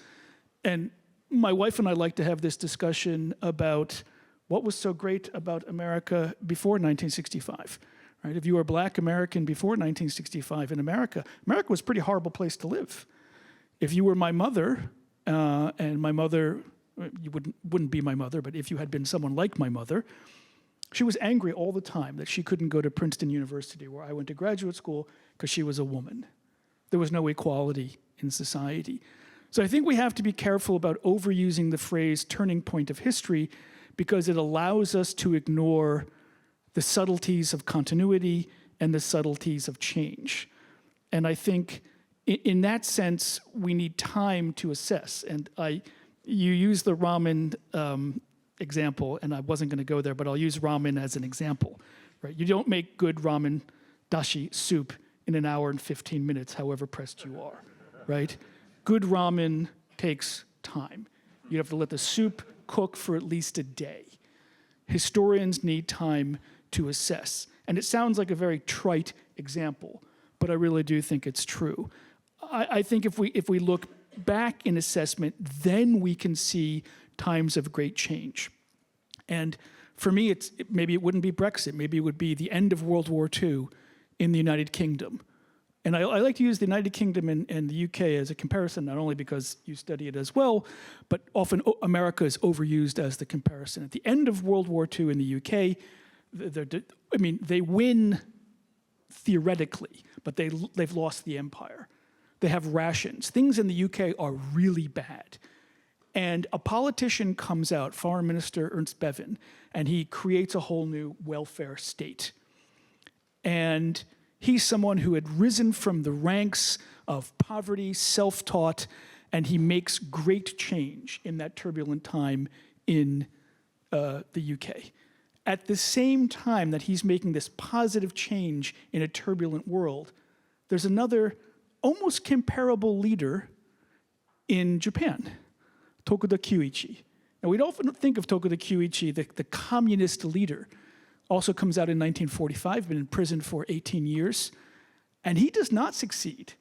And my wife and I like to have this discussion about what was so great about America before 1965. Right? If you were a black American before 1965 in America, America was a pretty horrible place to live. If you were my mother, and my mother, you wouldn't be my mother, but if you had been someone like my mother, she was angry all the time that she couldn't go to Princeton University, where I went to graduate school, because she was a woman. There was no equality in society. So I think we have to be careful about overusing the phrase turning point of history, because it allows us to ignore the subtleties of continuity and the subtleties of change. And I think in that sense, we need time to assess. And you use the ramen example, and I wasn't going to go there, but I'll use ramen as an example. Right? You don't make good ramen dashi soup in an hour and 15 minutes, however pressed you are. Right? Good ramen takes time. You have to let the soup cook for at least a day. Historians need time to assess. And it sounds like a very trite example, but I really do think it's true. I think if we look back in assessment, then we can see times of great change. And for me, maybe it wouldn't be Brexit. Maybe it would be the end of World War II in the United Kingdom. And I like to use the United Kingdom and the UK as a comparison, not only because you study it as well, but often America is overused as the comparison. At the end of World War II in the UK, they win theoretically, but they've lost the empire. They have rations. Things in the UK are really bad. And a politician comes out, Foreign Minister Ernst Bevin, and he creates a whole new welfare state. And he's someone who had risen from the ranks of poverty, self-taught, and he makes great change in that turbulent time in the UK. At the same time that he's making this positive change in a turbulent world, there's another almost comparable leader in Japan, Tokuda Kyuichi. Now, we often think of Tokuda Kyuichi, the communist leader. Also comes out in 1945, been in prison for 18 years. And he does not succeed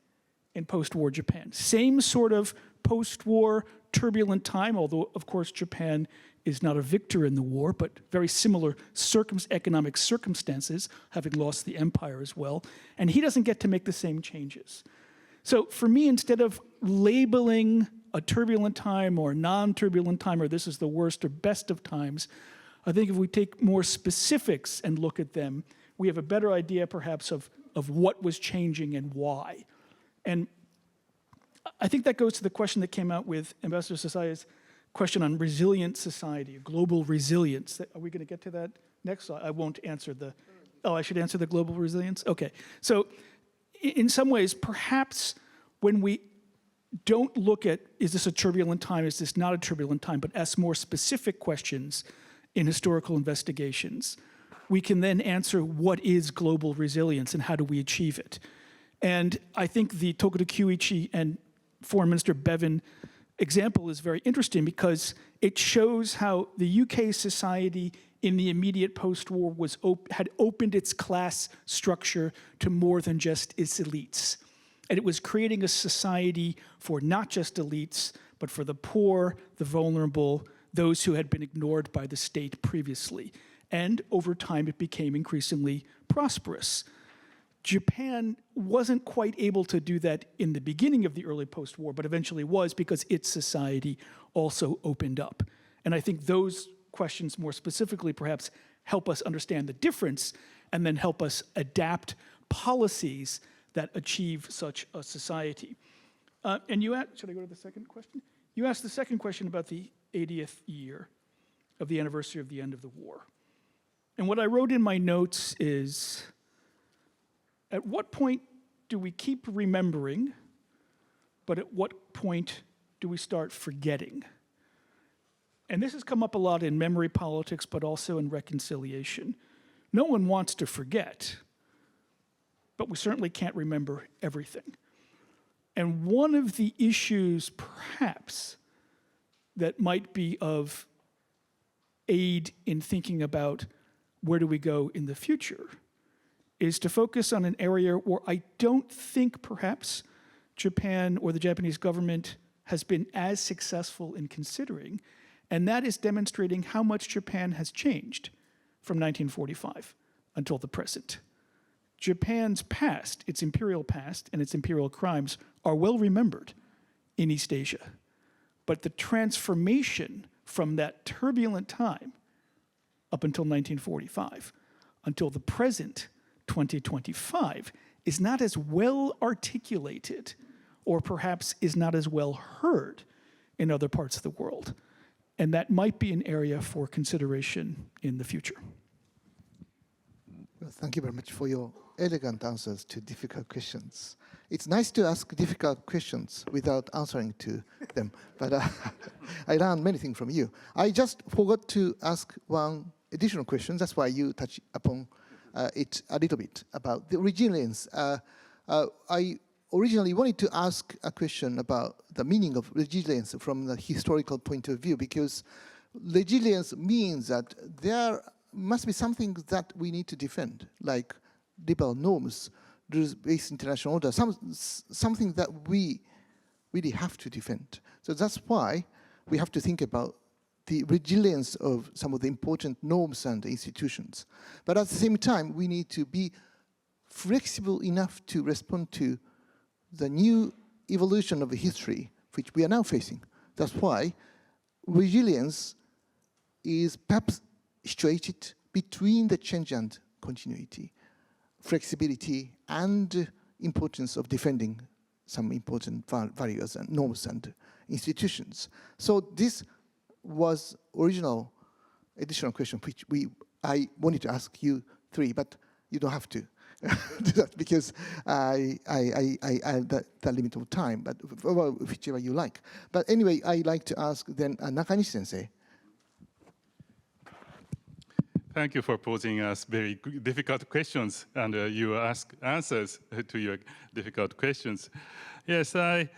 in post-war Japan. Same sort of post-war turbulent time, although, of course, Japan is not a victor in the war, but very similar economic circumstances, having lost the empire as well. And he doesn't get to make the same changes. So for me, instead of labeling a turbulent time or a non-turbulent time, or this is the worst or best of times, I think if we take more specifics and look at them, we have a better idea perhaps of what was changing and why. And I think that goes to the question that came out with Ambassador Sasaya's question on resilient society, global resilience. Are we going to get to that next? I won't answer I should answer the global resilience? Okay. So in some ways, perhaps when we don't look at, is this a turbulent time, is this not a turbulent time, but ask more specific questions in historical investigations, we can then answer what is global resilience and how do we achieve it. And I think the Tokuda Kyuichi and Foreign Minister Bevin example is very interesting because it shows how the UK society in the immediate post-war had opened its class structure to more than just its elites. And it was creating a society for not just elites, but for the poor, the vulnerable, those who had been ignored by the state previously. and over time it became increasingly prosperous. Japan wasn't quite able to do that in the beginning of the early post-war, but eventually was because its society also opened up. And I think those questions more specifically perhaps help us understand the difference and then help us adapt policies that achieve such a society. And you asked, should I go to the second question? You asked the second question about the 80th year of the anniversary of the end of the war. And what I wrote in my notes is, at what point do we keep remembering, but at what point do we start forgetting? And this has come up a lot in memory politics, but also in reconciliation. No one wants to forget, but we certainly can't remember everything. And one of the issues, perhaps, that might be of aid in thinking about where do we go in the future is to focus on an area where I don't think perhaps Japan or the Japanese government has been as successful in considering, and that is demonstrating how much Japan has changed from 1945 until the present. Japan's past, its imperial past and its imperial crimes are well remembered in East Asia. But the transformation from that turbulent time up until 1945, until the present 2025, is not as well articulated or perhaps is not as well heard in other parts of the world. And that might be an area for consideration in the future. Well, thank you very much for your elegant answers to difficult questions. It's nice to ask difficult questions without answering to them, but I learned many things from you. I just forgot to ask one additional question. That's why you touch upon it a little bit about the resilience. I originally wanted to ask a question about the meaning of resilience from the historical point of view, because resilience means that there must be something that we need to defend, like liberal norms, rules-based international order, something that we really have to defend. So that's why we have to think about the resilience of some of the important norms and institutions. But at the same time, we need to be flexible enough to respond to the new evolution of history, which we are now facing. That's why resilience is perhaps situated between the change and continuity, flexibility and importance of defending some important values and norms and institutions. So this was original additional question which I wanted to ask you three, but you don't have to do that because I have that limit of time, but well, whichever you like. But anyway, I'd like to ask then Nakanishi-sensei. Thank you for posing us very difficult questions, and you ask answers to your difficult questions. Yes, I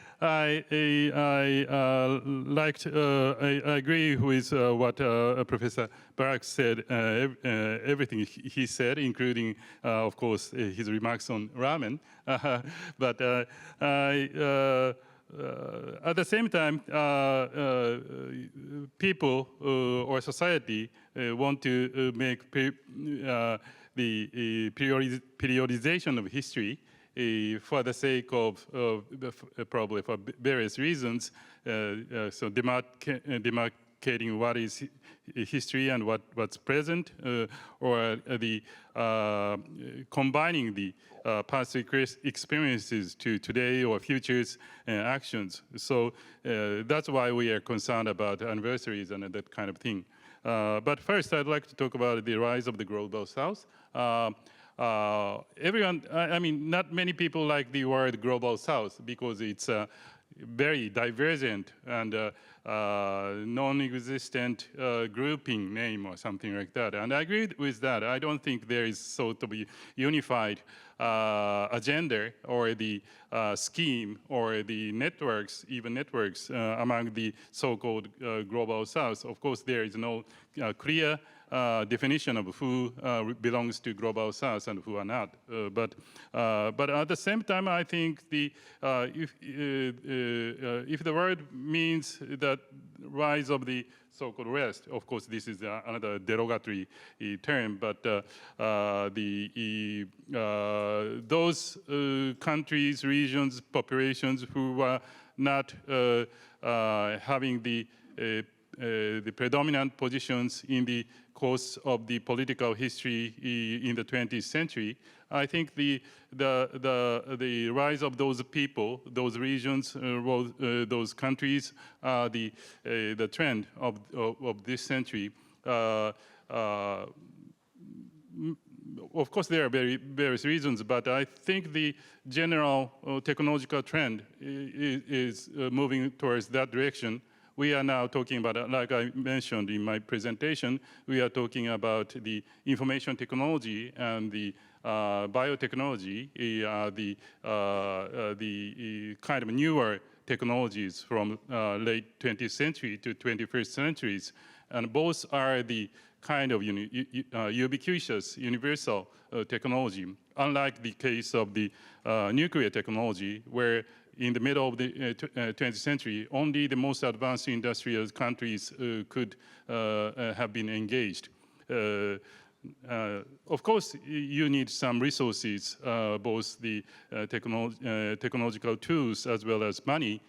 agree with what Professor Barak said. Everything he said, including, of course, his remarks on ramen. But at the same time, people or society want to make the periodization of history for the sake of probably for various reasons. So demarcating what is history and what's present, or the combining the past experiences to today or futures actions. So that's why we are concerned about anniversaries and that kind of thing. But first, I'd like to talk about the rise of the Global South. Everyone, I mean, not many people like the word Global South because it's very divergent and non-existent grouping name or something like that. And I agree with that. I don't think there is sort of a unified agenda or the scheme or the networks, even networks among the so-called Global South. Of course, there is no clear definition of who belongs to global south and who are not. But at the same time, I think if the word means that rise of the so-called West, of course, this is another derogatory term, but those countries, regions, populations who are not having the predominant positions in the course of the political history in the 20th century, I think the rise of those people, those regions, those countries, the trend of this century. Of course, there are various reasons, but I think the general technological trend is moving towards that direction. We are now talking about, like I mentioned in my presentation, we are talking about the information technology and the biotechnology, the kind of newer technologies from late 20th century to 21st centuries. And both are the kind of ubiquitous, universal technology, unlike the case of the nuclear technology, where in the middle of the 20th century, only the most advanced industrial countries could have been engaged. Of course, you need some resources, both the technological tools as well as money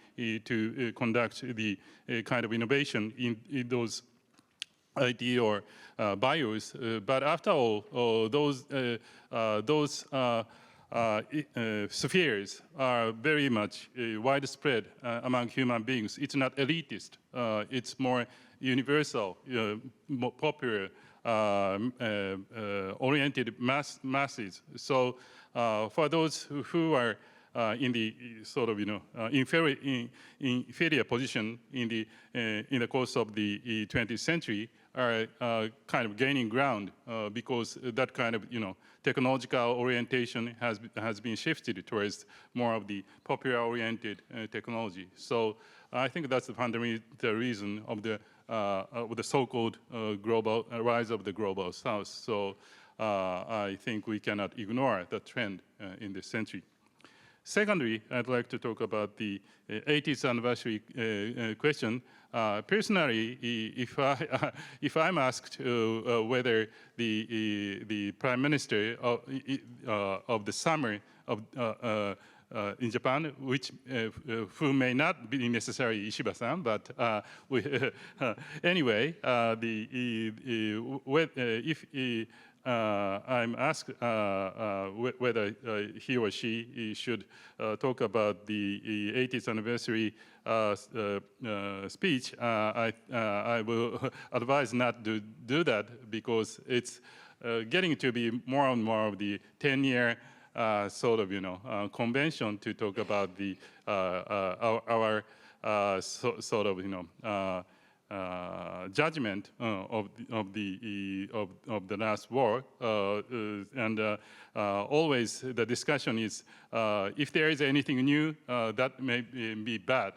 to conduct the kind of innovation in those IT or bios. But after all, those spheres are very much widespread among human beings. It's not elitist. It's more universal, more popular, oriented masses. So for those who are in the sort of inferior position in the course of the 20th century are kind of gaining ground because that kind of technological orientation has been shifted towards more of the popular oriented technology. So I think that's the fundamental reason of the so-called global rise of the global south. So I think we cannot ignore that trend in this century. Secondly, I'd like to talk about the 80th anniversary question. Personally, if I'm asked whether the prime minister of the summer of in Japan, who may not be necessarily Ishiba-san, but anyway, if I'm asked whether he or she should talk about the 80th anniversary speech, I will advise not to do that because it's getting to be more and more of the 10-year sort of convention to talk about the our sort of judgment of the last war, and always the discussion is if there is anything new that may be bad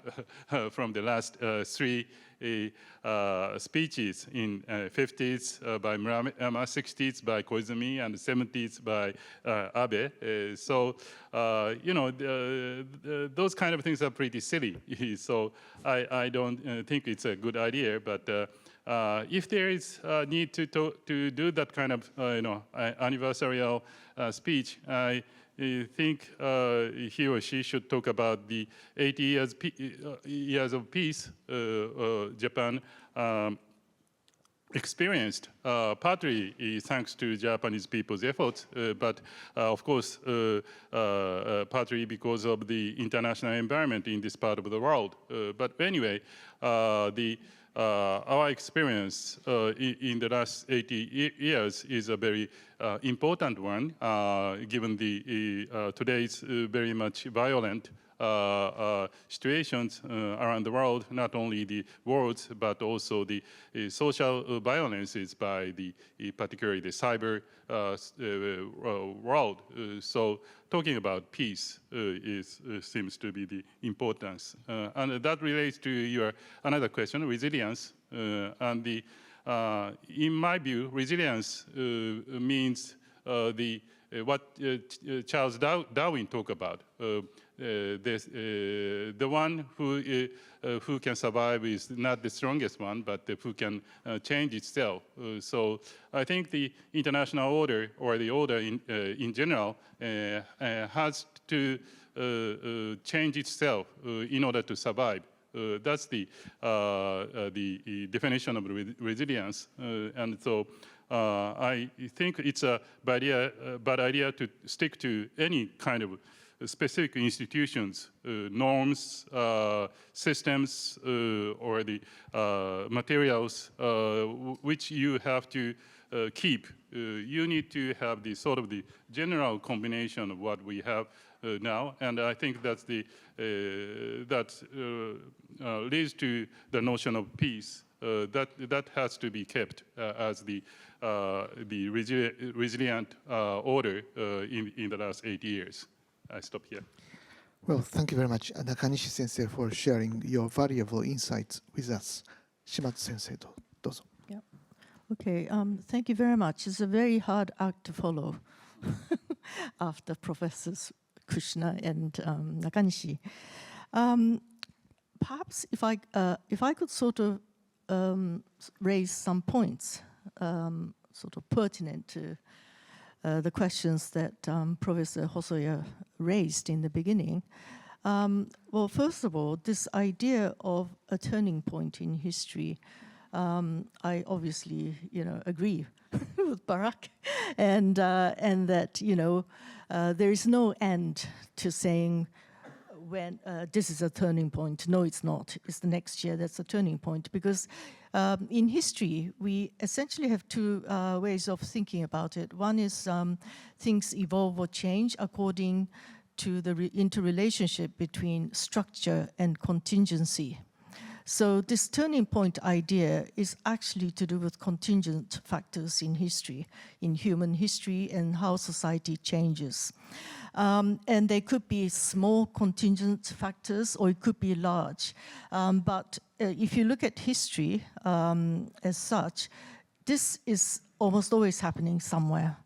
from the last three speeches in 50s by Murayama, 60s by Koizumi, and 70s by Abe. So those kind of things are pretty silly. So I don't think it's a good idea. But if there is a need to do that kind of anniversarial speech, I think he or she should talk about the 80 years of peace Japan experienced, partly thanks to Japanese people's efforts, but of course partly because of the international environment in this part of the world. But anyway, our experience in the last 80 years is a very important one, given the today's very much violent situations around the world, not only the wars, but also the social violences by particularly the cyber world. So talking about peace seems to be the importance. And that relates to your another question, resilience. And In my view, resilience means what Charles Darwin talked about. The one who can survive is not the strongest one, but who can change itself. So I think the international order, or the order in general, has to change itself in order to survive. That's the definition of resilience. And so I think it's a bad idea to stick to any kind of specific institutions, norms, systems, or the materials which you have to keep. You need to have the sort of the general combination of what we have now, and I think that's that leads to the notion of peace. That has to be kept as the resilient order in the last 8 years. I stop here. Well, thank you very much, Nakanishi Sensei, for sharing your valuable insights with us. Shimatsu Sensei, dozo. Yeah. Okay. Thank you very much. It's a very hard act to follow after Professors Krishna and Nakanishi. Perhaps if I could sort of raise some points, sort of pertinent to the questions that Professor Hosoya raised in the beginning. Well, first of all, this idea of a turning point in history, I obviously, agree with Barack, and that there is no end to saying when this is a turning point. No, it's not. It's the next year that's a turning point, because in history, we essentially have two ways of thinking about it. One is things evolve or change according to the interrelationship between structure and contingency. So this turning point idea is actually to do with contingent factors in history, in human history, and how society changes. And they could be small contingent factors, or it could be large. But if you look at history as such, this is almost always happening somewhere.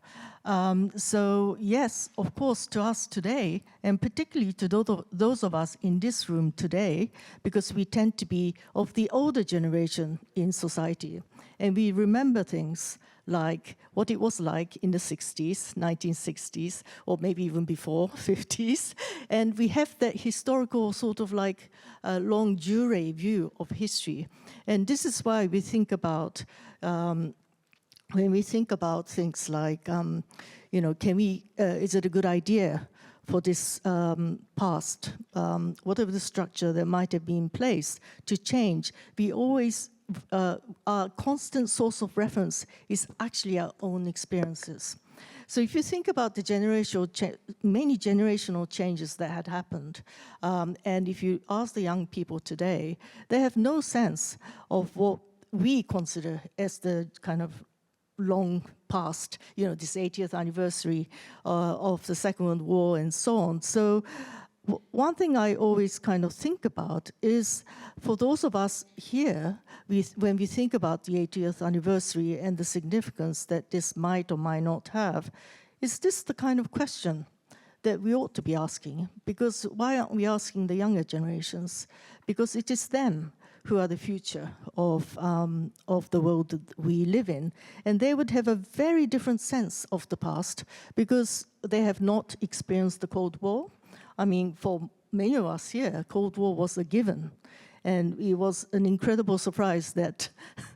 So yes, of course, to us today, and particularly to those of us in this room today, because we tend to be of the older generation in society, and we remember things like what it was like in the 60s, 1960s, or maybe even before, 50s. And we have that historical sort of like longue durée view of history. And this is why we think about, when we think about things like, is it a good idea for this past, whatever the structure that might have been in place, to change? We always, our constant source of reference is actually our own experiences. So if you think about the many generational changes that had happened, and if you ask the young people today, they have no sense of what we consider as the kind of long past, this 80th anniversary of the Second World War and so on. So one thing I always kind of think about is, for those of us here, when we think about the 80th anniversary and the significance that this might or might not have, is this the kind of question that we ought to be asking? Because why aren't we asking the younger generations? Because it is them who are the future of the world that we live in. And they would have a very different sense of the past, because they have not experienced the Cold War. I mean, for many of us here, Cold War was a given. And it was an incredible surprise that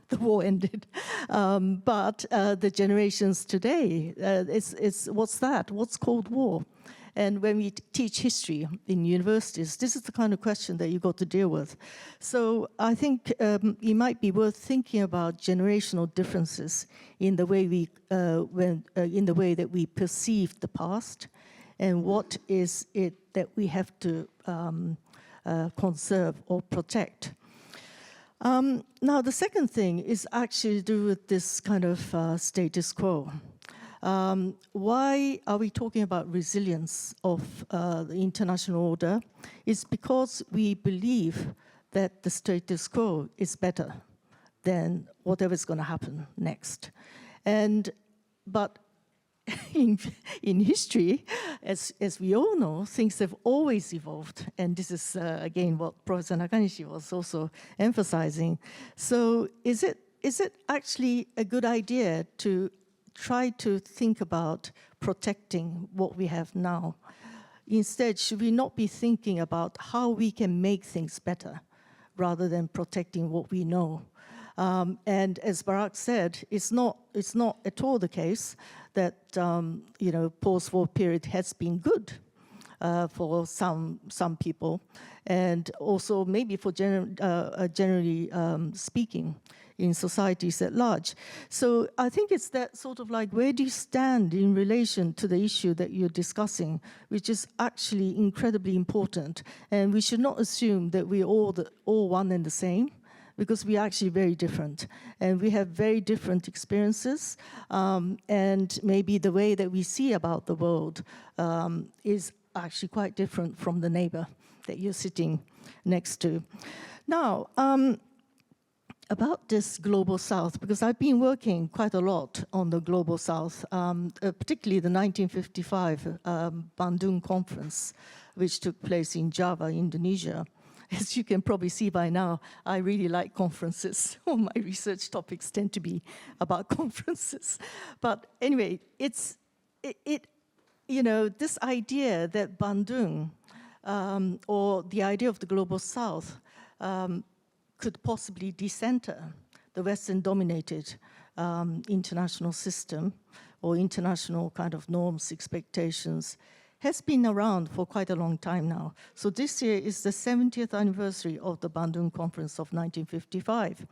the war ended. But the generations today, it's what's that? What's Cold War? And when we teach history in universities, this is the kind of question that you got to deal with. So I think it might be worth thinking about generational differences in the way in the way that we perceive the past, and what is it that we have to conserve or protect. Now, the second thing is actually to do with this kind of status quo. Why are we talking about resilience of the international order? It's because we believe that the status quo is better than whatever's going to happen next. But in history, as we all know, things have always evolved. And this is, again, what Professor Nakanishi was also emphasizing. So is it actually a good idea to try to think about protecting what we have now? Instead, should we not be thinking about how we can make things better rather than protecting what we know? And as Barak said, it's not at all the case that post-war period has been good for some people, and also maybe for generally speaking in societies at large. So I think it's that sort of like, where do you stand in relation to the issue that you're discussing, which is actually incredibly important, and we should not assume that we're all one and the same, because we're actually very different, and we have very different experiences, and maybe the way that we see about the world is actually quite different from the neighbor that you're sitting next to. Now, about this Global South, because I've been working quite a lot on the Global South, particularly the 1955 Bandung Conference, which took place in Java, Indonesia. As you can probably see by now, I really like conferences. All my research topics tend to be about conferences. But anyway, this idea that Bandung, or the idea of the Global South, could possibly decenter the Western-dominated international system or international kind of norms, expectations, has been around for quite a long time now. So this year is the 70th anniversary of the Bandung Conference of 1955.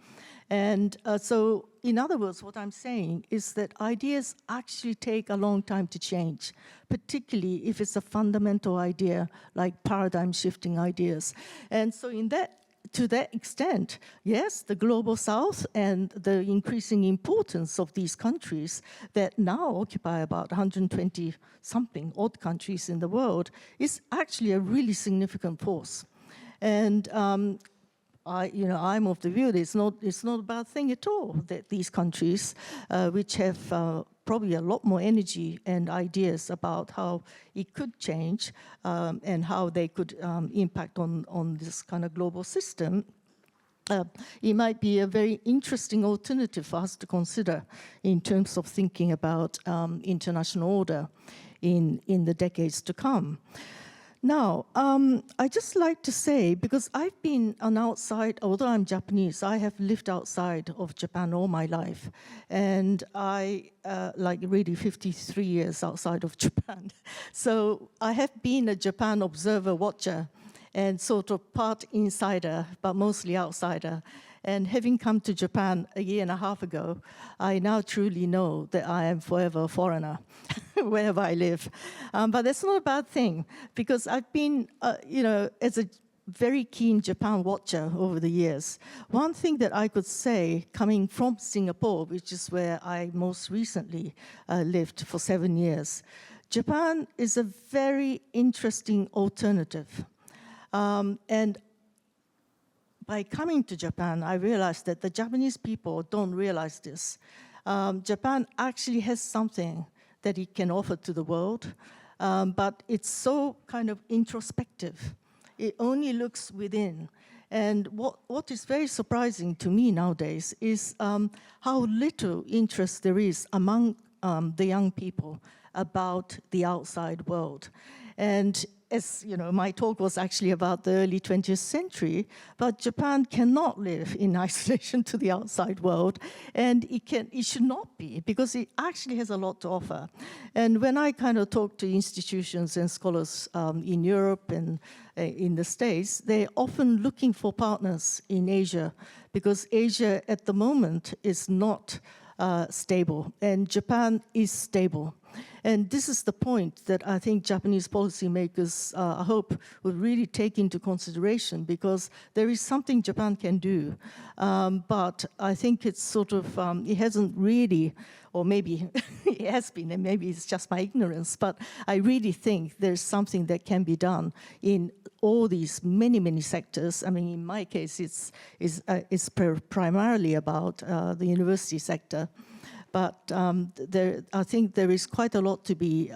And so, in other words, what I'm saying is that ideas actually take a long time to change, particularly if it's a fundamental idea like paradigm-shifting ideas. And so to that extent, yes, the Global South and the increasing importance of these countries that now occupy about 120-something odd countries in the world is actually a really significant force. And I'm of the view that it's not a bad thing at all that these countries, which have probably a lot more energy and ideas about how it could change and how they could impact on this kind of global system, it might be a very interesting alternative for us to consider in terms of thinking about international order in the decades to come. Now, I just like to say, because I've been an outside, although I'm Japanese, I have lived outside of Japan all my life. And I, really 53 years outside of Japan. So I have been a Japan observer watcher and sort of part insider, but mostly outsider. And having come to Japan a year and a half ago, I now truly know that I am forever a foreigner, wherever I live. But that's not a bad thing, because I've been, as a very keen Japan watcher over the years. One thing that I could say, coming from Singapore, which is where I most recently lived for 7 years, Japan is a very interesting alternative. And by coming to Japan, I realized that the Japanese people don't realize this. Japan actually has something that it can offer to the world, but it's so kind of introspective. It only looks within. And what is very surprising to me nowadays is how little interest there is among the young people about the outside world. And as you know, my talk was actually about the early 20th century, but Japan cannot live in isolation to the outside world, and it should not be, because it actually has a lot to offer. And when I kind of talk to institutions and scholars in Europe and in the States, they're often looking for partners in Asia, because Asia at the moment is not stable, and Japan is stable. And this is the point that I think Japanese policymakers, I hope, will really take into consideration, because there is something Japan can do. But I think it's sort of, it hasn't really, or maybe it has been, and maybe it's just my ignorance, but I really think there's something that can be done in all these many sectors. I mean, in my case, it's primarily about the university sector. But I think there is quite a lot to be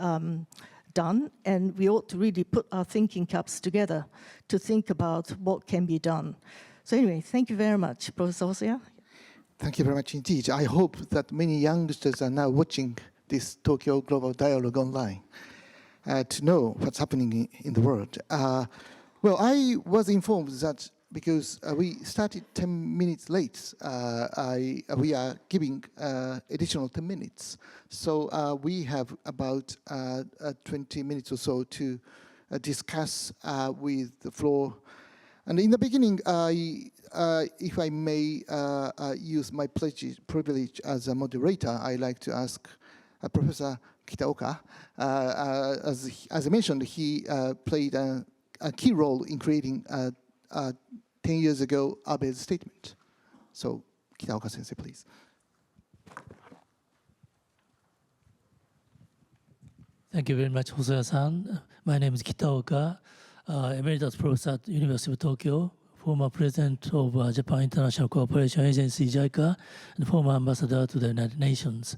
done, and we ought to really put our thinking caps together to think about what can be done. So anyway, thank you very much, Professor Hosoya. Thank you very much indeed. I hope that many youngsters are now watching this Tokyo Global Dialogue online to know what's happening in the world. Well, I was informed that because we started 10 minutes late, we are giving additional 10 minutes. So we have about 20 minutes or so to discuss with the floor. And in the beginning, if I may use my privilege as a moderator, I'd like to ask Professor Kitaoka. As I mentioned, he played a key role in creating 10 years ago Abe's statement. So Kitaoka Sensei, please. Thank you very much, Hosoya-san. My name is Kitaoka, Emeritus Professor at University of Tokyo, former President of Japan International Cooperation Agency, JICA, and former Ambassador to the United Nations.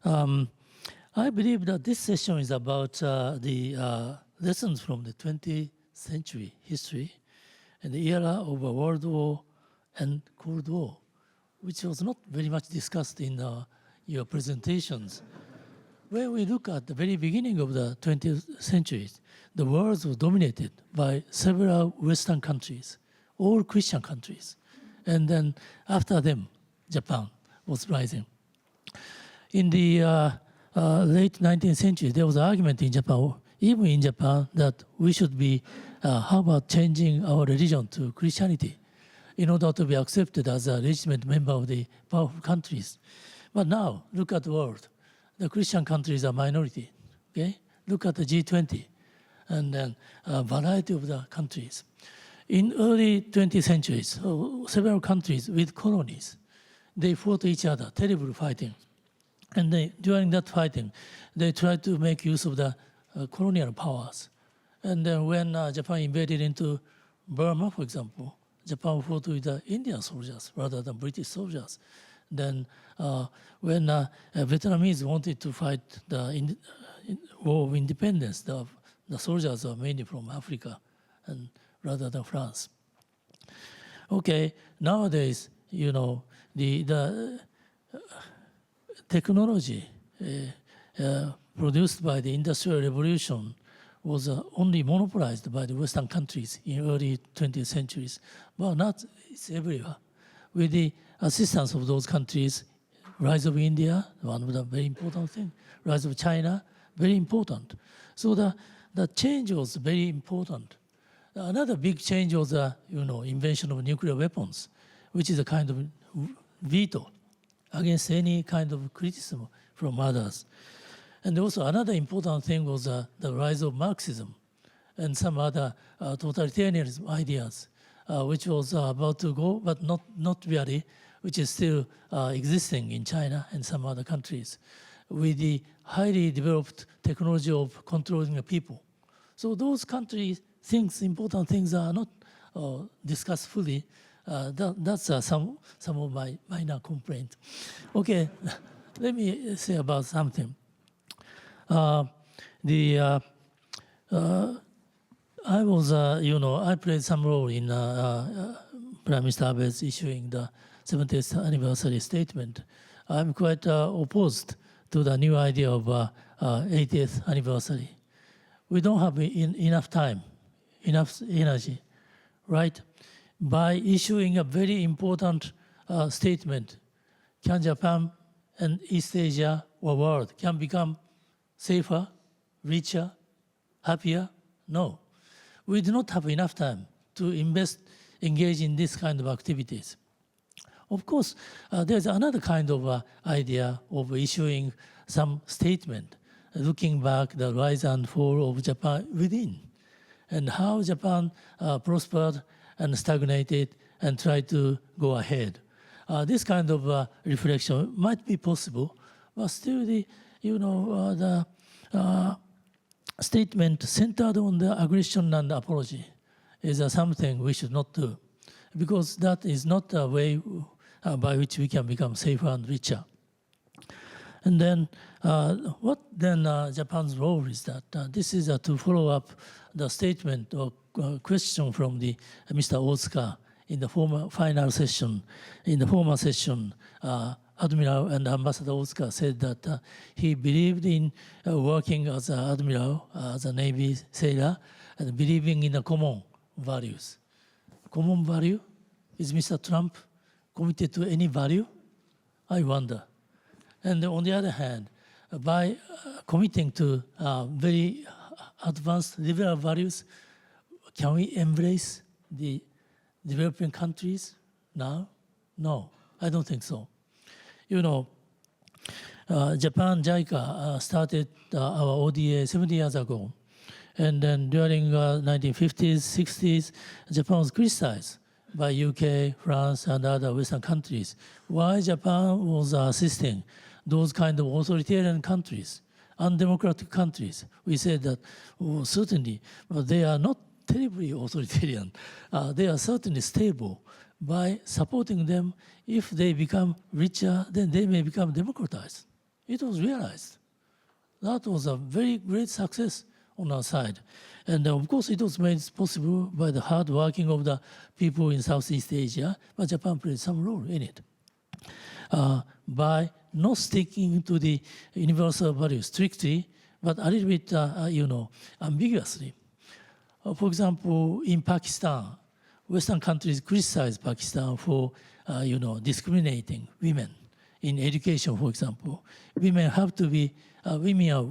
I believe that this session is about the lessons from the 20th century history and the era of World War and Cold War, which was not very much discussed in your presentations. When we look at the very beginning of the 20th century, the world was dominated by several Western countries, all Christian countries. And then after them, Japan was rising. In the late 19th century, there was an argument in Japan, even in Japan, that we should be, how about changing our religion to Christianity in order to be accepted as a legitimate member of the powerful countries. But now, look at the world. The Christian countries are minority, okay? Look at the G20 and then a variety of the countries. In early 20th century, several countries with colonies, they fought each other, terrible fighting. And during that fighting, they tried to make use of the colonial powers. And then when Japan invaded into Burma, for example, Japan fought with the Indian soldiers rather than British soldiers. Then when Vietnamese wanted to fight the war of independence, the soldiers were mainly from Africa and rather than France. Okay, nowadays, you know, the technology produced by the Industrial Revolution was only monopolized by the Western countries in early 20th centuries. But not, it's everywhere. With the assistance of those countries, rise of India, one of the very important things, rise of China, very important. So the change was very important. Another big change was the invention of nuclear weapons, which is a kind of veto against any kind of criticism from others. And also another important thing was the rise of Marxism and some other totalitarianism ideas, which was about to go, but not really, which is still existing in China and some other countries, with the highly developed technology of controlling the people. So those countries, important things are not discussed fully. That's some of my minor complaint. Okay, let me say about something. I was, I played some role in Prime Minister Abe's issuing the 70th anniversary statement. I'm quite opposed to the new idea of 80th anniversary. We don't have enough time, enough energy, right? By issuing a very important statement, can Japan and East Asia or world can become safer, richer, happier? No. We do not have enough time to engage in this kind of activities. Of course, there's another kind of idea of issuing some statement looking back the rise and fall of Japan within, and how Japan prospered and stagnated and tried to go ahead. This kind of reflection might be possible, but still the statement centered on the aggression and apology is something we should not do, because that is not a way by which we can become safer and richer. And then, what then Japan's role is that this is to follow up the statement or question from the Mr. Otsuka in the final session. In the former session, Admiral and Ambassador Otsuka said that he believed in working as an admiral, as a Navy sailor, and believing in the common values. Common value? Is Mr. Trump committed to any value? I wonder. And on the other hand, by committing to very advanced liberal values, can we embrace the developing countries now? No, I don't think so. Japan, JICA started our ODA 70 years ago. And then during 1950s, 60s, Japan was criticized by UK, France, and other Western countries. Why Japan was assisting those kind of authoritarian countries, undemocratic countries? We said that, certainly, but they are not terribly authoritarian. They are certainly stable. By supporting them, if they become richer, then they may become democratized. It was realized. That was a very great success on our side. And of course, it was made possible by the hard working of the people in Southeast Asia, but Japan played some role in it. By not sticking to the universal values strictly, but a little bit, ambiguously. For example, in Pakistan, Western countries criticize Pakistan for, discriminating women in education, for example. Women are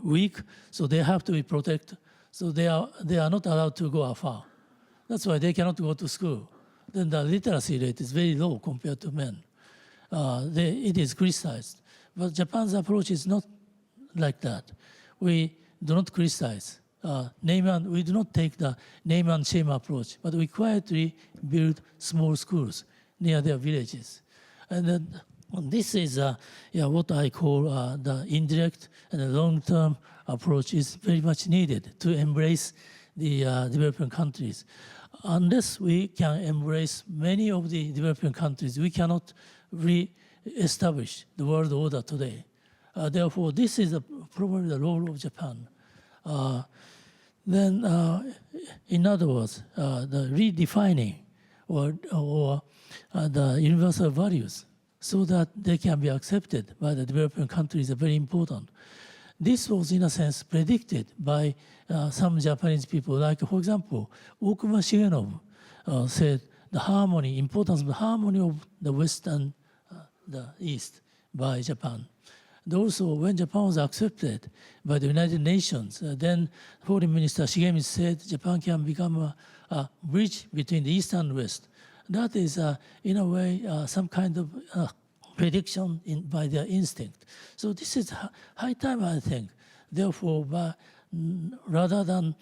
weak, so they have to be protected. So they are not allowed to go afar. That's why they cannot go to school. Then the literacy rate is very low compared to men. It is criticized. But Japan's approach is not like that. We do not criticize. We do not take the name and shame approach, but we quietly build small schools near their villages. And then this is what I call the indirect and the long-term approach is very much needed to embrace the developing countries. Unless we can embrace many of the developing countries, we cannot re-establish the world order today. Therefore, this is probably the role of Japan. Then, in other words, the redefining or the universal values so that they can be accepted by the developing countries are very important. This was, in a sense, predicted by some Japanese people. Like, for example, Okuma Shigenov said the importance of the harmony of the West and the East by Japan. And also, when Japan was accepted by the United Nations, then Foreign Minister Shigemitsu said Japan can become a bridge between the East and West. That is, in a way, some kind of prediction by their instinct. So this is high time, I think. Therefore, rather than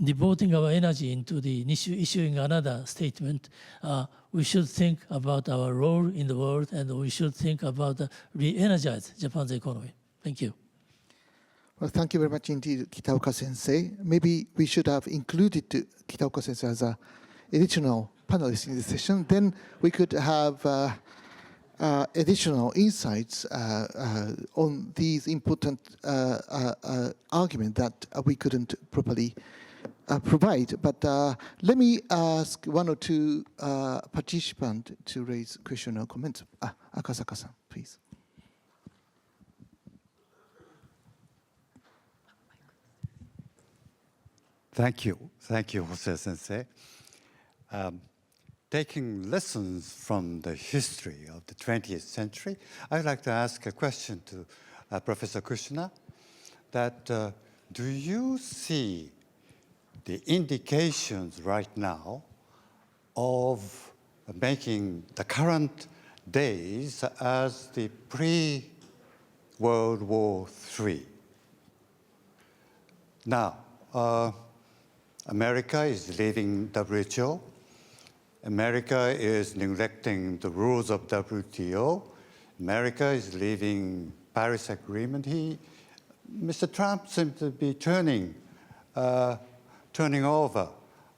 devoting our energy into the issuing another statement, we should think about our role in the world, and we should think about re-energize Japan's economy. Thank you. Well, thank you very much indeed, Kitaoka Sensei. Maybe we should have included Kitaoka Sensei as an additional panelist in this session. Then we could have additional insights on these important arguments that we couldn't properly provide. But let me ask one or two participants to raise question or comments. Akasaka-san, please. Thank you, Jose Sensei. Taking lessons from the history of the 20th century, I'd like to ask a question to Professor Kushner, that do you see the indications right now of making the current days as the World War III. Now, America is leaving WHO. America is neglecting the rules of WTO. America is leaving Paris Agreement. Mr. Trump seems to be turning over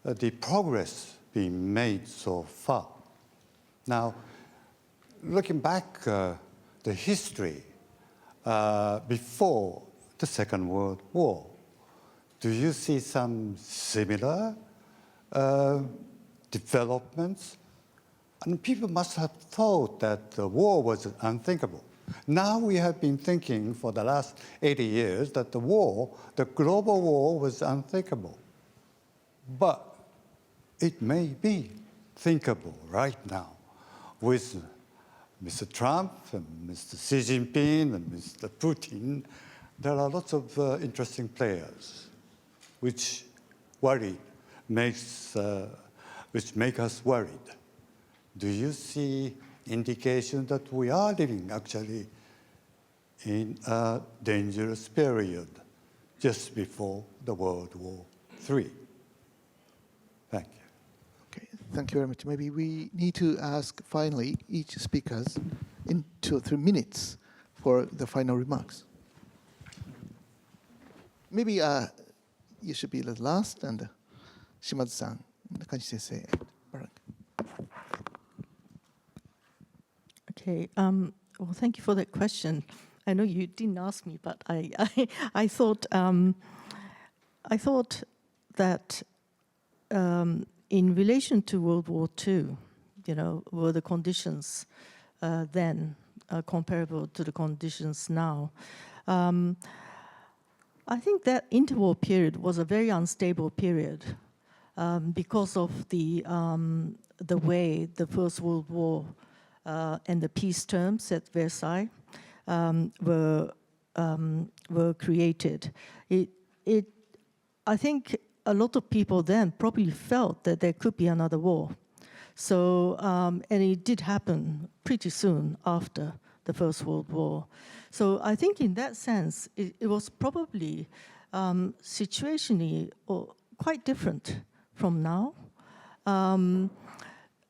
the progress being made so far. Now, looking back the history before the Second World War, do you see some similar developments? And people must have thought that the war was unthinkable. Now we have been thinking for the last 80 years that the global war was unthinkable. But it may be thinkable right now with Mr. Trump and Mr. Xi Jinping and Mr. Putin. There are lots of interesting players which make us worried. Do you see indication that we are living actually in a dangerous period just before the World War III? Thank you. Okay, thank you very much. Maybe we need to ask finally each speakers in 2 or 3 minutes for the final remarks. Maybe you should be the last, and Shimazu-san, Nakashi-sensei. Okay. Well, thank you for that question. I know you didn't ask me, but I thought that in relation to World War II, were the conditions then comparable to the conditions now? I think that interwar period was a very unstable period because of the way the First World War and the peace terms at Versailles were created. I think a lot of people then probably felt that there could be another war. So, and it did happen pretty soon after the First World War. So I think in that sense, it was probably situationally quite different from now.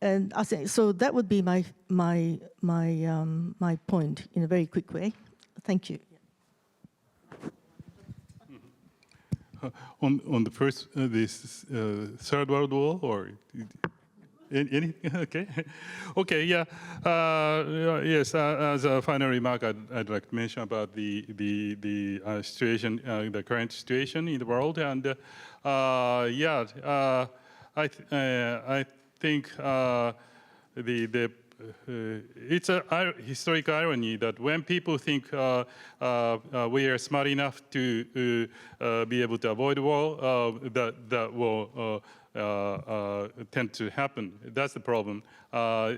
And I think, so that would be my point in a very quick way. Thank you. On the first, this Third World War, or any? Okay, okay, yeah, yes. As a final remark, I'd like to mention about the situation, the current situation in the world, and yeah, I think it's a historic irony that when people think we are smart enough to be able to avoid war, that will tend to happen. That's the problem. At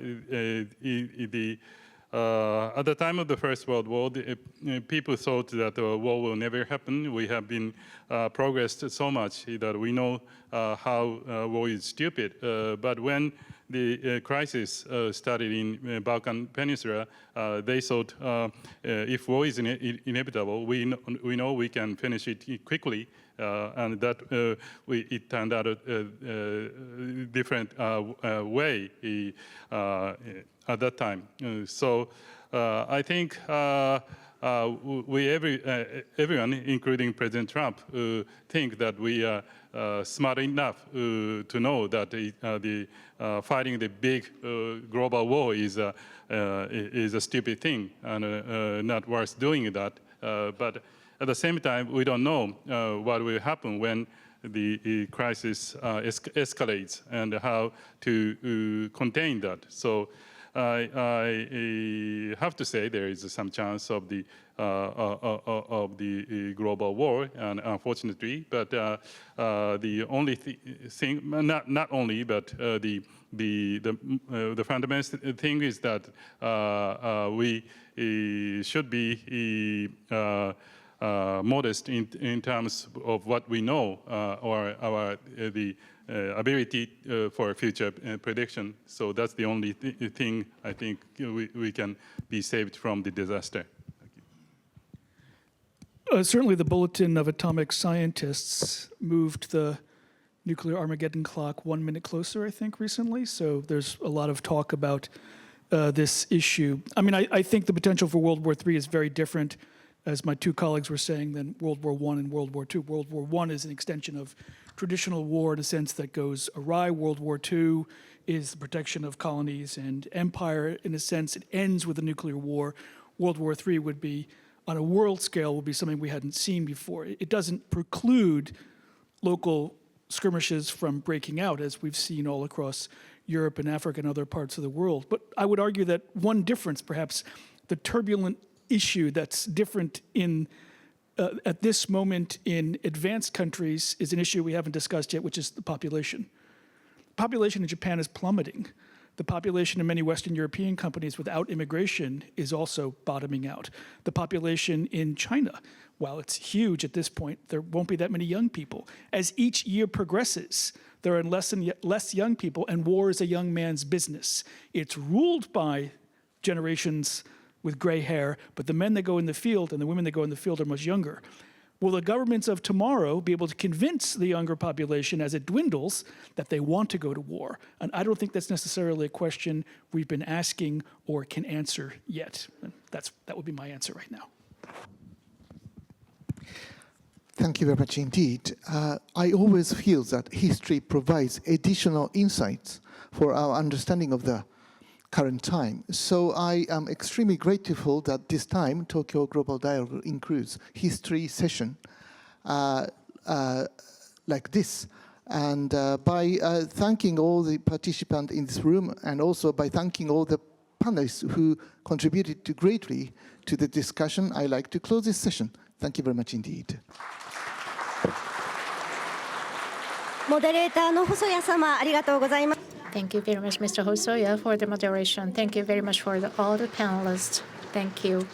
the time of the First World War, people thought that the war will never happen. We have been progressed so much that we know how war is stupid. But when the crisis started in Balkan Peninsula, they thought if war is inevitable, we know we can finish it quickly. And that it turned out a different way at that time. So I think everyone, including President Trump, think that we are smart enough to know that fighting the big global war is a stupid thing and not worth doing that. But at the same time, we don't know what will happen when the crisis escalates and how to contain that. So I have to say there is some chance of the global war, and unfortunately, but the only thing, not only, but the fundamental thing is that we should be modest in terms of what we know or the ability for future prediction. So that's the only thing I think we can be saved from the disaster. Thank you. Certainly, the Bulletin of Atomic Scientists moved the nuclear Armageddon clock 1 minute closer, I think, recently. So there's a lot of talk about this issue. I mean, I think the potential for World War III is very different, as my two colleagues were saying, than World War I and World War II. World War I is an extension of traditional war in a sense that goes awry. World War II is the protection of colonies and empire. In a sense, it ends with a nuclear war. World War III would be, on a world scale, would be something we hadn't seen before. It doesn't preclude local skirmishes from breaking out, as we've seen all across Europe and Africa and other parts of the world. But I would argue that one difference, perhaps, the turbulent issue that's different in at this moment in advanced countries is an issue we haven't discussed yet, which is the population. Population in Japan is plummeting. The population in many Western European companies without immigration is also bottoming out. The population in China, while it's huge at this point, there won't be that many young people. As each year progresses, there are less and less young people, and war is a young man's business. It's ruled by generations with gray hair, but the men that go in the field and the women that go in the field are much younger. Will the governments of tomorrow be able to convince the younger population as it dwindles that they want to go to war? And I don't think that's necessarily a question we've been asking or can answer yet. And that would be my answer right now. Thank you very much indeed. I always feel that history provides additional insights for our understanding of the current time. So I am extremely grateful that this time Tokyo Global Dialogue includes history session like this. And by thanking all the participants in this room, and also by thanking all the panelists who contributed greatly to the discussion, I'd like to close this session. Thank you very much indeed. モデレーターの細谷様、ありがとうございます。Thank you very much, Mr. Hosoya, for the moderation. Thank you very much for all the panelists. Thank you.